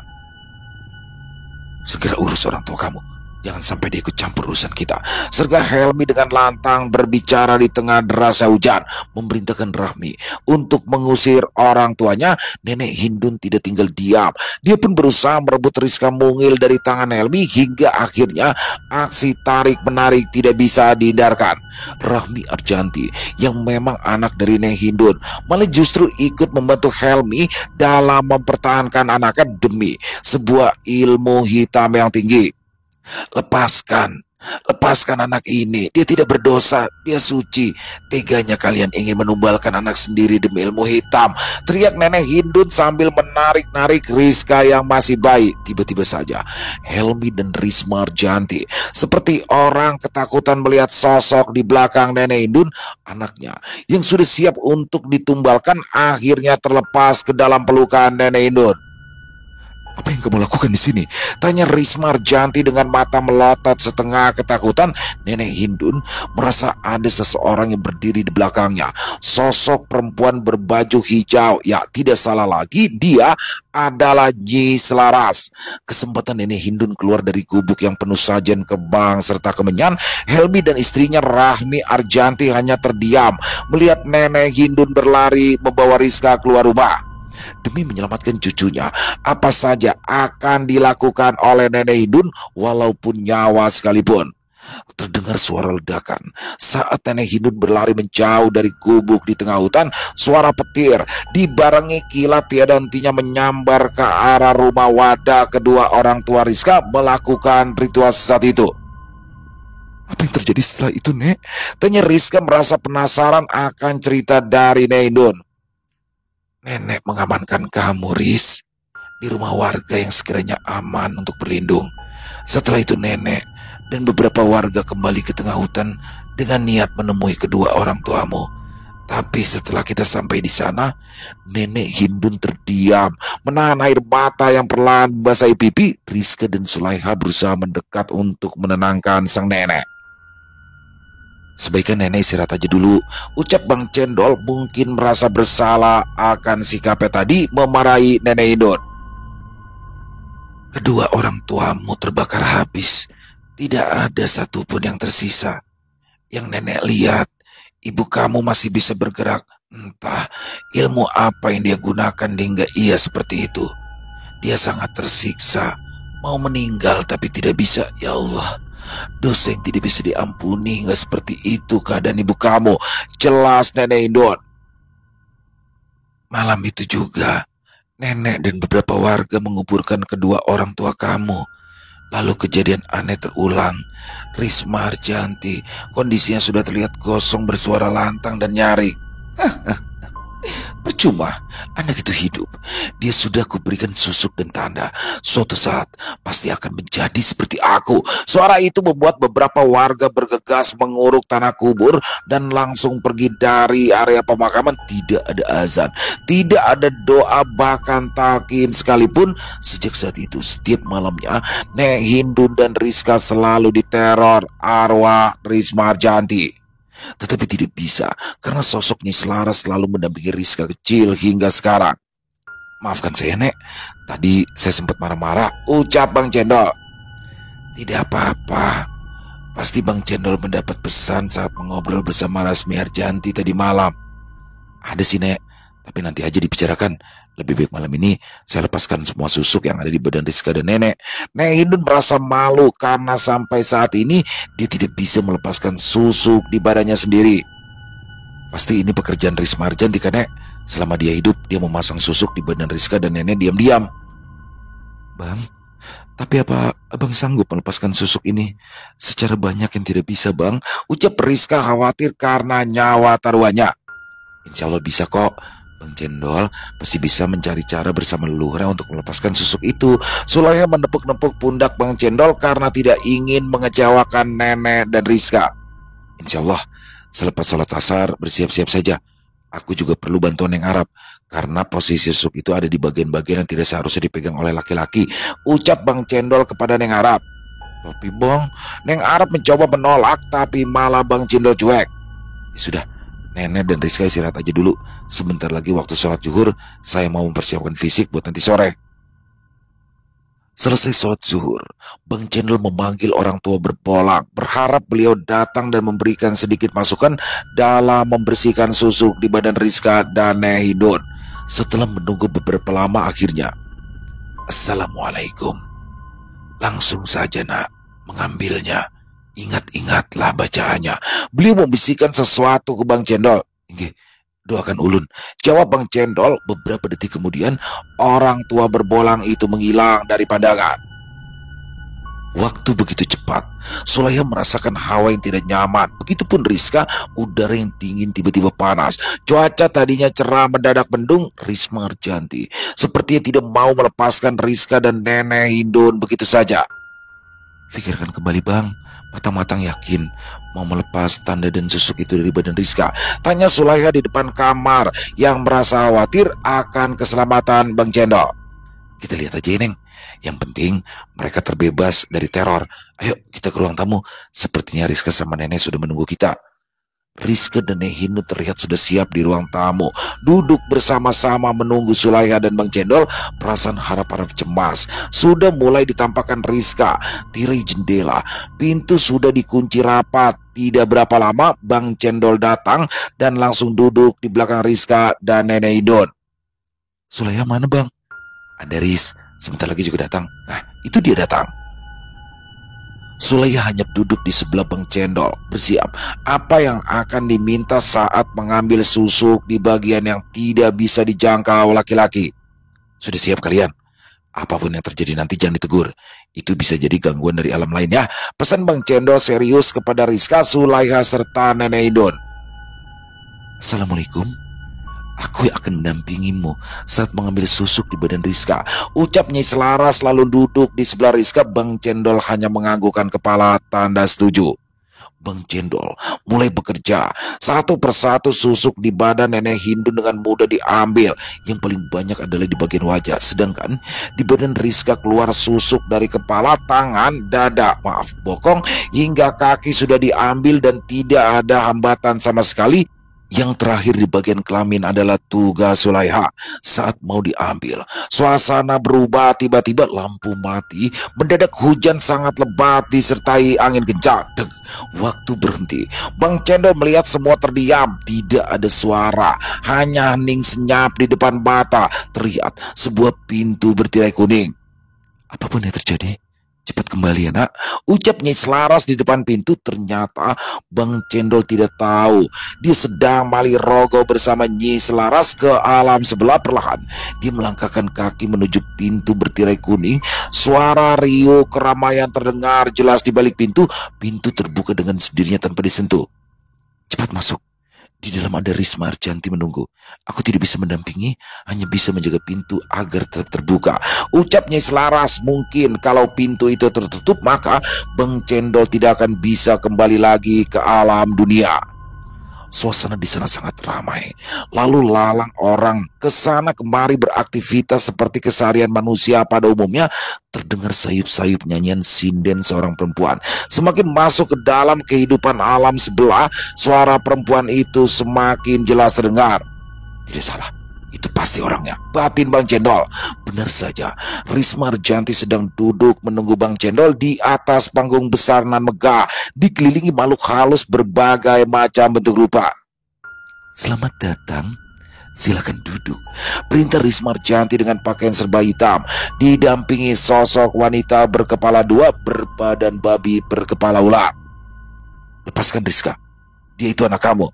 Segera urus orang tua kamu. Jangan sampai dia ikut campur urusan kita. Serga Helmi dengan lantang berbicara di tengah derasnya hujan, memerintahkan Rahmi untuk mengusir orang tuanya. Nenek Hindun tidak tinggal diam. Dia pun berusaha merebut Rizka mungil dari tangan Helmi hingga akhirnya aksi tarik-menarik tidak bisa dihindarkan. Rahmi Arjanti yang memang anak dari Nenek Hindun malah justru ikut membantu Helmi dalam mempertahankan anaknya demi sebuah ilmu hitam yang tinggi. Lepaskan anak ini. Dia tidak berdosa, dia suci. Teganya kalian ingin menumbalkan anak sendiri demi ilmu hitam, teriak Nenek Hindun sambil menarik-narik Rizka yang masih bayi. Tiba-tiba saja Helmi dan Risma Arjanti seperti orang ketakutan melihat sosok di belakang Nenek Hindun. Anaknya yang sudah siap untuk ditumbalkan akhirnya terlepas ke dalam pelukan Nenek Hindun. Apa yang kamu lakukan di sini? Tanya Risma Arjanti dengan mata melotot setengah ketakutan. Nenek Hindun merasa ada seseorang yang berdiri di belakangnya. Sosok perempuan berbaju hijau. Ya, tidak salah lagi, dia adalah Nyi Selaras. Kesempatan Nenek Hindun keluar dari gubuk yang penuh sajian kebang serta kemenyan. Helmi dan istrinya Rahmi Arjanti hanya terdiam melihat Nenek Hindun berlari membawa Rizka keluar rumah. Demi menyelamatkan cucunya, apa saja akan dilakukan oleh Nenek Hindun walaupun nyawa sekalipun. Terdengar suara ledakan. Saat Nenek Hindun berlari menjauh dari gubuk di tengah hutan, suara petir dibarengi kilat tiada hentinya menyambar ke arah rumah wadah kedua orang tua Rizka melakukan ritual saat itu. Apa yang terjadi setelah itu, Nek? Tanya Rizka merasa penasaran akan cerita dari Nenek Hindun. Nenek mengamankan kamu, Riz. di rumah warga yang sekiranya aman untuk berlindung. Setelah itu nenek dan beberapa warga kembali ke tengah hutan dengan niat menemui kedua orang tuamu. Tapi setelah kita sampai di sana, nenek Hindun terdiam, menahan air mata yang perlahan membasahi pipi. Rizka dan Sulaiha berusaha mendekat untuk menenangkan sang nenek. Sebaiknya nenek istirahat aja dulu, ucap Bang Cendol, mungkin merasa bersalah akan sikapnya tadi memarahi nenek Hindun. Kedua orang tuamu terbakar habis. Tidak ada satupun yang tersisa. Yang nenek lihat, ibu kamu masih bisa bergerak. Entah ilmu apa yang dia gunakan hingga ia seperti itu. Dia sangat tersiksa, mau meninggal tapi tidak bisa. Ya Allah, dosa yang tidak bisa diampuni hingga seperti itu keadaan ibu kamu. Jelas nenek Hindun. Malam itu juga, nenek dan beberapa warga menguburkan kedua orang tua kamu. Lalu kejadian aneh terulang. Risma Harjanti kondisinya sudah terlihat gosong, bersuara lantang dan nyaring. Percuma, anak itu hidup. Dia sudah kuberikan susuk dan tanda. Suatu saat pasti akan menjadi seperti aku. Suara itu membuat beberapa warga bergegas menguruk tanah kubur dan langsung pergi dari area pemakaman. Tidak ada azan, tidak ada doa, bahkan talqin sekalipun. Sejak saat itu, setiap malamnya Nek Hindun dan Rizka selalu diteror arwah Risma Harjanti. Tetapi tidak bisa, karena sosok Nislara selalu mendampingi Rizka kecil hingga sekarang. Maafkan saya, Nek. Tadi saya sempat marah-marah, ucap Bang Cendol. Tidak apa-apa. Pasti Bang Cendol mendapat pesan saat mengobrol bersama Rasmi Harjanti tadi malam. Ada sih, Nek. Tapi nanti aja dibicarakan. Lebih baik malam ini saya lepaskan semua susuk yang ada di badan Rizka dan nenek. Nek Hindun merasa malu karena sampai saat ini dia tidak bisa melepaskan susuk di badannya sendiri. Pasti ini pekerjaan Risma Harjanti kan, Nek? Selama dia hidup, dia memasang susuk di badan Rizka dan nenek diam-diam. Bang, tapi apa abang sanggup melepaskan susuk ini? Secara banyak yang tidak bisa, Bang. Ucap Rizka khawatir karena nyawa taruhannya. Insya Allah bisa kok. Bang Cendol pasti bisa mencari cara bersama leluhurnya untuk melepaskan susuk itu. Sulaiha menepuk-nepuk pundak Bang Cendol karena tidak ingin mengecewakan nenek dan Rizka. Insya Allah, selepas sholat asar bersiap-siap saja. Aku juga perlu bantuan Neng Arab, karena posisi susuk itu ada di bagian-bagian yang tidak seharusnya dipegang oleh laki-laki, ucap Bang Cendol kepada Neng Arab. Tapi Bang, Neng Arab mencoba menolak, tapi malah Bang Cendol cuek. Ya sudah, nenek dan Rizka istirahat aja dulu. Sebentar lagi waktu sholat zuhur, saya mau mempersiapkan fisik buat nanti sore. Selesai sholat zuhur, Bang Cendol memanggil orang tua berbolak, berharap beliau datang dan memberikan sedikit masukan dalam membersihkan susuk di badan Rizka dan Nek Hindun. Setelah menunggu beberapa lama, akhirnya, Assalamualaikum. Langsung saja, Nak, mengambilnya. Ingat-ingatlah bacaannya. Beliau membisikkan sesuatu ke Bang Cendol. Inggih, doakan ulun, jawab Bang Cendol. Beberapa detik kemudian, orang tua berbolang itu menghilang dari pandangan. Waktu begitu cepat, Sulaiha merasakan hawa yang tidak nyaman. Begitupun Rizka, udara yang dingin tiba-tiba panas. Cuaca tadinya cerah mendadak mendung. Risma Harjanti sepertinya tidak mau melepaskan Rizka dan nenek Hindun begitu saja. Pikirkan kembali, Bang. Matang-matang yakin mau melepas tanda dan susuk itu dari badan Rizka? Tanya Sulaiha di depan kamar yang merasa khawatir akan keselamatan Bang Cendol. Kita lihat aja, Neng. Yang penting mereka terbebas dari teror. Ayo kita ke ruang tamu. Sepertinya Rizka sama nenek sudah menunggu kita. Rizka dan Nek Hindun terlihat sudah siap di ruang tamu, duduk bersama-sama menunggu Sulaiha dan Bang Cendol. Perasaan harap-harap cemas sudah mulai ditampakkan Rizka. Tirai jendela, pintu sudah dikunci rapat. Tidak berapa lama Bang Cendol datang dan langsung duduk di belakang Rizka dan Nenek Hindun. Sulaiha mana, Bang? Ada, Riz, sebentar lagi juga datang. Nah, itu dia datang. Sulaiha hanya duduk di sebelah Bang Cendol, bersiap apa yang akan diminta saat mengambil susuk di bagian yang tidak bisa dijangkau laki-laki. Sudah siap kalian? Apapun yang terjadi nanti jangan ditegur. Itu bisa jadi gangguan dari alam lain ya. Pesan Bang Cendol serius kepada Rizka, Sulaiha serta Nenek Hindun. Assalamualaikum. Aku yang akan mendampingimu saat mengambil susuk di badan Rizka, ucap Nyai Selaras lalu duduk di sebelah Rizka. Bang Cendol hanya menganggukkan kepala tanda setuju. Bang Cendol mulai bekerja. Satu persatu susuk di badan nenek Hindu dengan mudah diambil. Yang paling banyak adalah di bagian wajah. Sedangkan di badan Rizka keluar susuk dari kepala, tangan, dada, maaf, bokong, hingga kaki sudah diambil dan tidak ada hambatan sama sekali. Yang terakhir di bagian kelamin adalah tugas Sulaiha. Saat mau diambil, suasana berubah. Tiba-tiba lampu mati. Mendadak hujan sangat lebat disertai angin kencang. Deg, waktu berhenti. Bang Cendol melihat semua terdiam. Tidak ada suara. Hanya hening senyap di depan mata. Terlihat sebuah pintu bertirai kuning. Apapun yang terjadi, cepat kembali ya nak, ucap Nyai Selaras di depan pintu. Ternyata Bang Cendol tidak tahu dia sedang mali rogo bersama Nyai Selaras ke alam sebelah. Perlahan dia melangkahkan kaki menuju pintu bertirai kuning. Suara riuh keramaian terdengar jelas di balik pintu. Pintu terbuka dengan sendirinya tanpa disentuh. Cepat masuk. Di dalam ada Risma Arjanti menunggu. Aku tidak bisa mendampingi, hanya bisa menjaga pintu agar tetap terbuka, ucap Nyai Selaras. Mungkin kalau pintu itu tertutup, maka Bang Cendol tidak akan bisa kembali lagi ke alam dunia. Suasana di sana sangat ramai. Lalu lalang orang ke sana kemari beraktivitas seperti keseharian manusia pada umumnya. Terdengar sayup-sayup nyanyian sinden seorang perempuan. Semakin masuk ke dalam kehidupan alam sebelah, suara perempuan itu semakin jelas terdengar. Tidak salah, itu pasti orangnya, batin Bang Cendol. Benar saja, Risma Arjanti sedang duduk menunggu Bang Cendol di atas panggung besar nan megah, dikelilingi makhluk halus berbagai macam bentuk rupa. Selamat datang, silakan duduk, perintah Risma Arjanti dengan pakaian serba hitam, didampingi sosok wanita berkepala dua, berbadan babi, berkepala ular. Lepaskan Rizka, dia itu anak kamu.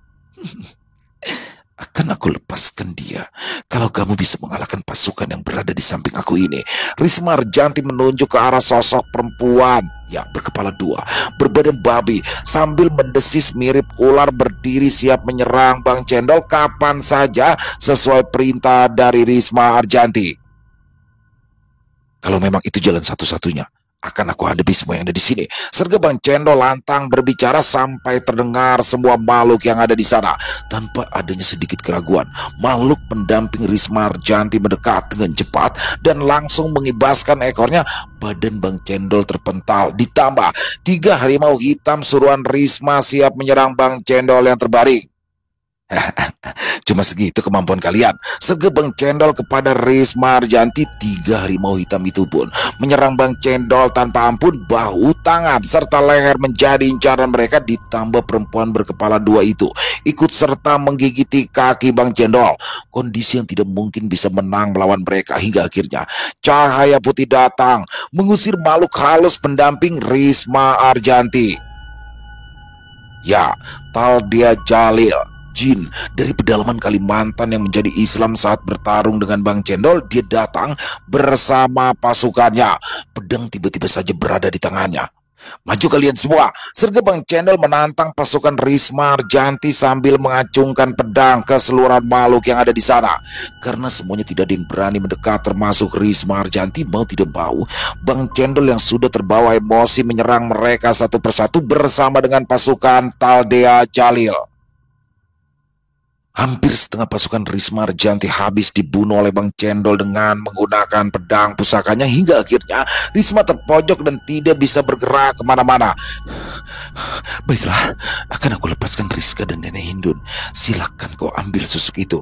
Akan aku lepaskan dia kalau kamu bisa mengalahkan pasukan yang berada di samping aku ini. Risma Arjanti menunjuk ke arah sosok perempuan yang berkepala dua, berbadan babi, sambil mendesis mirip ular, berdiri siap menyerang Bang Cendol kapan saja sesuai perintah dari Risma Arjanti. Kalau memang itu jalan satu-satunya, akan aku hadapi semua yang ada di sini. Serga Bang Cendol lantang berbicara sampai terdengar semua makhluk yang ada di sana. Tanpa adanya sedikit keraguan, makhluk pendamping Risma Arjanti mendekat dengan cepat dan langsung mengibaskan ekornya. Badan Bang Cendol terpental. Ditambah 3 harimau hitam suruhan Risma siap menyerang Bang Cendol yang terbaring. Cuma segitu kemampuan kalian, serga Bang Cendol kepada Risma Arjanti. 3 harimau hitam itu pun menyerang Bang Cendol tanpa ampun. Bahu, tangan, serta leher menjadi incaran mereka. Ditambah perempuan berkepala dua itu ikut serta menggigiti kaki Bang Cendol. Kondisi yang tidak mungkin bisa menang melawan mereka. Hingga akhirnya cahaya putih datang mengusir makhluk halus pendamping Risma Arjanti. Ya, Taldia Jalil, jin dari pedalaman Kalimantan yang menjadi Islam saat bertarung dengan Bang Cendol. Dia datang bersama pasukannya. Pedang tiba-tiba saja berada di tangannya. Maju kalian semua, serga Bang Cendol menantang pasukan Risma Arjanti sambil mengacungkan pedang ke seluruh makhluk yang ada di sana. Karena semuanya tidak ada yang berani mendekat termasuk Risma Arjanti, mau tidak mau Bang Cendol yang sudah terbawa emosi menyerang mereka satu persatu bersama dengan pasukan Taldia Jalil. Hampir setengah pasukan Risma Arjanti habis dibunuh oleh Bang Cendol dengan menggunakan pedang pusakanya. Hingga akhirnya Risma terpojok dan tidak bisa bergerak kemana-mana. Baiklah, akan aku lepaskan Rizka dan Nenek Hindun. Silakan kau ambil susuk itu.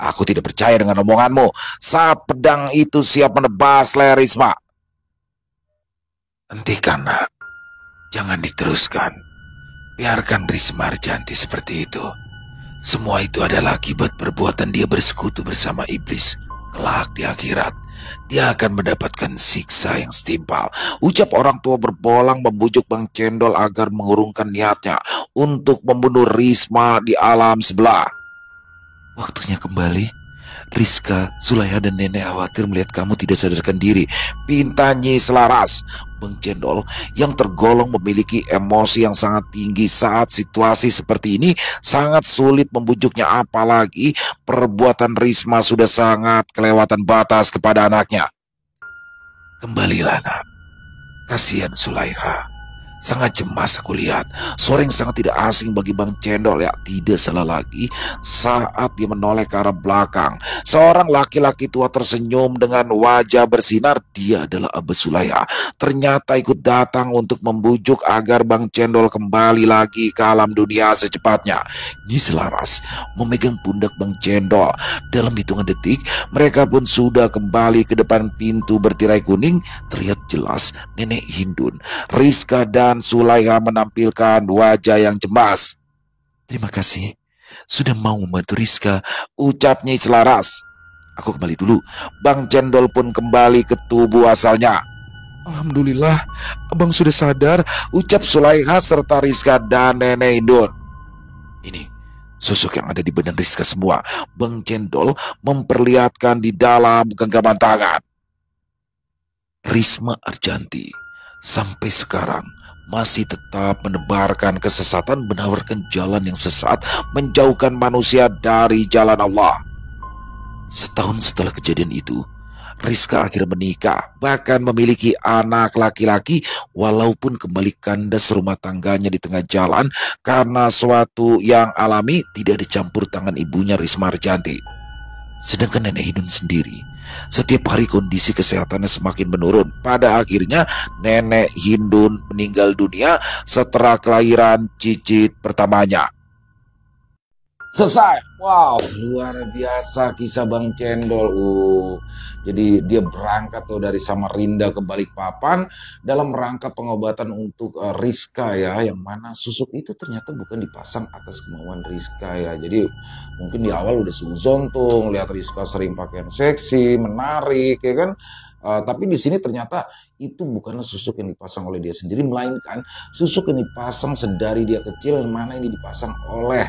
Aku tidak percaya dengan omonganmu. Saat pedang itu siap menebas leher Risma. Hentikan, nak. Jangan diteruskan. Biarkan Risma Arjanti seperti itu. Semua itu adalah akibat perbuatan dia bersekutu bersama iblis. Kelak di akhirat, dia akan mendapatkan siksa yang setimpal, ucap orang tua berbolang membujuk Bang Cendol agar mengurungkan niatnya untuk membunuh Risma di alam sebelah. Waktunya kembali Rizka, Zulaiha dan nenek khawatir melihat kamu tidak sadarkan diri. Pinta Nyi Selaras. Bang Cendol yang tergolong memiliki emosi yang sangat tinggi saat situasi seperti ini sangat sulit membujuknya, apalagi perbuatan Risma sudah sangat kelewatan batas kepada anaknya. Kembalilah nak, kasihan Zulaiha. Sangat cemas aku lihat. Suara yang sangat tidak asing bagi Bang Cendol, ya tidak salah lagi saat dia menoleh ke arah belakang. Seorang laki-laki tua tersenyum dengan wajah bersinar. Dia adalah Abah Sulaiha. Ternyata ikut datang untuk membujuk agar Bang Cendol kembali lagi ke alam dunia secepatnya. Nyi Selaras memegang pundak Bang Cendol. Dalam hitungan detik mereka pun sudah kembali ke depan pintu bertirai kuning. Terlihat jelas Nenek Hindun, Rizka dan Zulaiha menampilkan wajah yang cemas. Terima kasih sudah mau membantu Rizka, ucap Nyi Selaras. Aku kembali dulu. Bang Cendol pun kembali ke tubuh asalnya. Alhamdulillah, abang sudah sadar, ucap Zulaiha serta Rizka dan Nenek Hindun. Ini susuk yang ada di badan Rizka semua. Bang Cendol memperlihatkan di dalam genggaman tangan. Risma Arjanti sampai sekarang masih tetap menebarkan kesesatan, menawarkan jalan yang sesat, menjauhkan manusia dari jalan Allah. Setahun setelah kejadian itu, Rizka akhirnya menikah, bahkan memiliki anak laki-laki, walaupun kembali kandas rumah tangganya di tengah jalan karena suatu yang alami tidak dicampur tangan ibunya Risma Arjanti. Sedangkan Nenek Hindun sendiri, setiap hari kondisi kesehatannya semakin menurun. Pada akhirnya Nenek Hindun meninggal dunia setelah kelahiran cicit pertamanya. Selesai. Wow, luar biasa kisah Bang Cendol. Jadi dia berangkat tuh dari Samarinda ke Balikpapan dalam rangka pengobatan untuk Rizka ya, yang mana susuk itu ternyata bukan dipasang atas kemauan Rizka ya. Jadi mungkin di awal udah suzon tuh ngeliat Rizka sering pakaian seksi, menarik ya kan. Tapi di sini ternyata itu bukanlah susuk yang dipasang oleh dia sendiri, melainkan susuk yang dipasang sedari dia kecil, yang mana ini dipasang oleh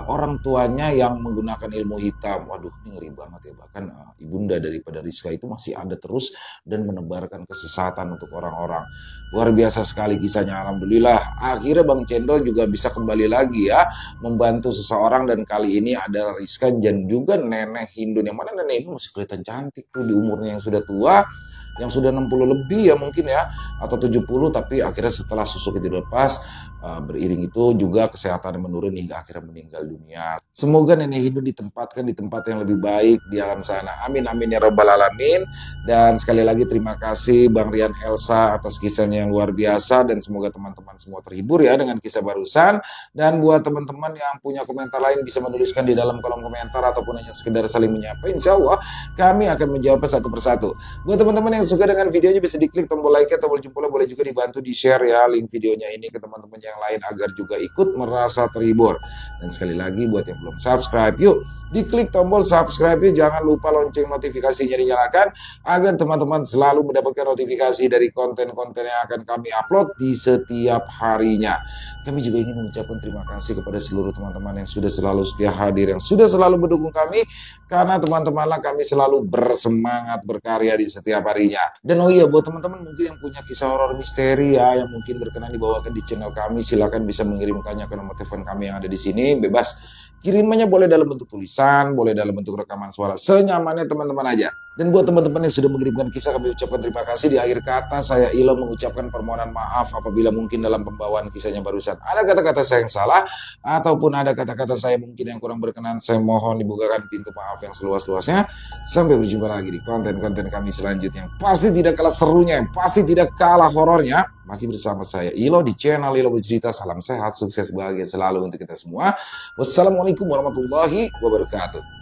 orang tuanya yang menggunakan ilmu hitam. Waduh, ini ngeri banget ya. Bahkan ibunda daripada Rizka itu masih ada terus dan menebarkan kesesatan untuk orang-orang. Luar biasa sekali kisahnya. Alhamdulillah akhirnya Bang Cendol juga bisa kembali lagi ya membantu seseorang, dan kali ini adalah Rizka dan juga Nenek Hindun, yang mana nenek ini masih kelihatan cantik tuh di umurnya yang sudah tua, yang sudah 60 lebih ya mungkin ya, atau 70, tapi akhirnya setelah susuk itu dilepas, beriring itu juga kesehatannya menurun hingga akhirnya meninggal dunia. Semoga Nenek Hindun ditempatkan di tempat yang lebih baik di alam sana. Amin amin ya robbal alamin. Dan sekali lagi terima kasih Bang Rian Elsa atas kisahnya yang luar biasa, dan semoga teman-teman semua terhibur ya dengan kisah barusan. Dan buat teman-teman yang punya komentar lain bisa menuliskan di dalam kolom komentar ataupun hanya sekedar saling menyapa. Insya Allah kami akan menjawabnya satu persatu. Buat teman-teman yang suka dengan videonya bisa diklik tombol like, tombol jempolnya, boleh juga dibantu di share ya link videonya ini ke teman-teman yang lain agar juga ikut merasa terhibur. Dan sekali lagi buat yang belum subscribe, yuk diklik tombol subscribe, jangan lupa lonceng notifikasinya dinyalakan agar teman-teman selalu mendapatkan notifikasi dari konten-konten yang akan kami upload di setiap harinya. Kami juga ingin mengucapkan terima kasih kepada seluruh teman-teman yang sudah selalu setia hadir, yang sudah selalu mendukung kami, karena teman-temanlah kami selalu bersemangat berkarya di setiap harinya. Dan oh iya, buat teman-teman mungkin yang punya kisah horor misteri ya, yang mungkin berkenan dibawakan di channel kami, silakan bisa mengirimkannya ke nomor telepon kami yang ada di sini. Bebas kirimannya, boleh dalam bentuk tulisan, boleh dalam bentuk rekaman suara, senyamannya teman-teman aja. Dan buat teman-teman yang sudah mengirimkan kisah, kami ucapkan terima kasih. Di akhir kata saya Ilo mengucapkan permohonan maaf apabila mungkin dalam pembawaan kisahnya barusan ada kata-kata saya yang salah ataupun ada kata-kata saya mungkin yang kurang berkenan. Saya mohon dibukakan pintu maaf yang seluas-luasnya. Sampai berjumpa lagi di konten-konten kami selanjutnya, yang pasti tidak kalah serunya, yang pasti tidak kalah horornya. Masih bersama saya Ilo di channel Ilo Bercerita. Salam sehat, sukses, bahagia selalu untuk kita semua. Wassalamualaikum warahmatullahi wabarakatuh.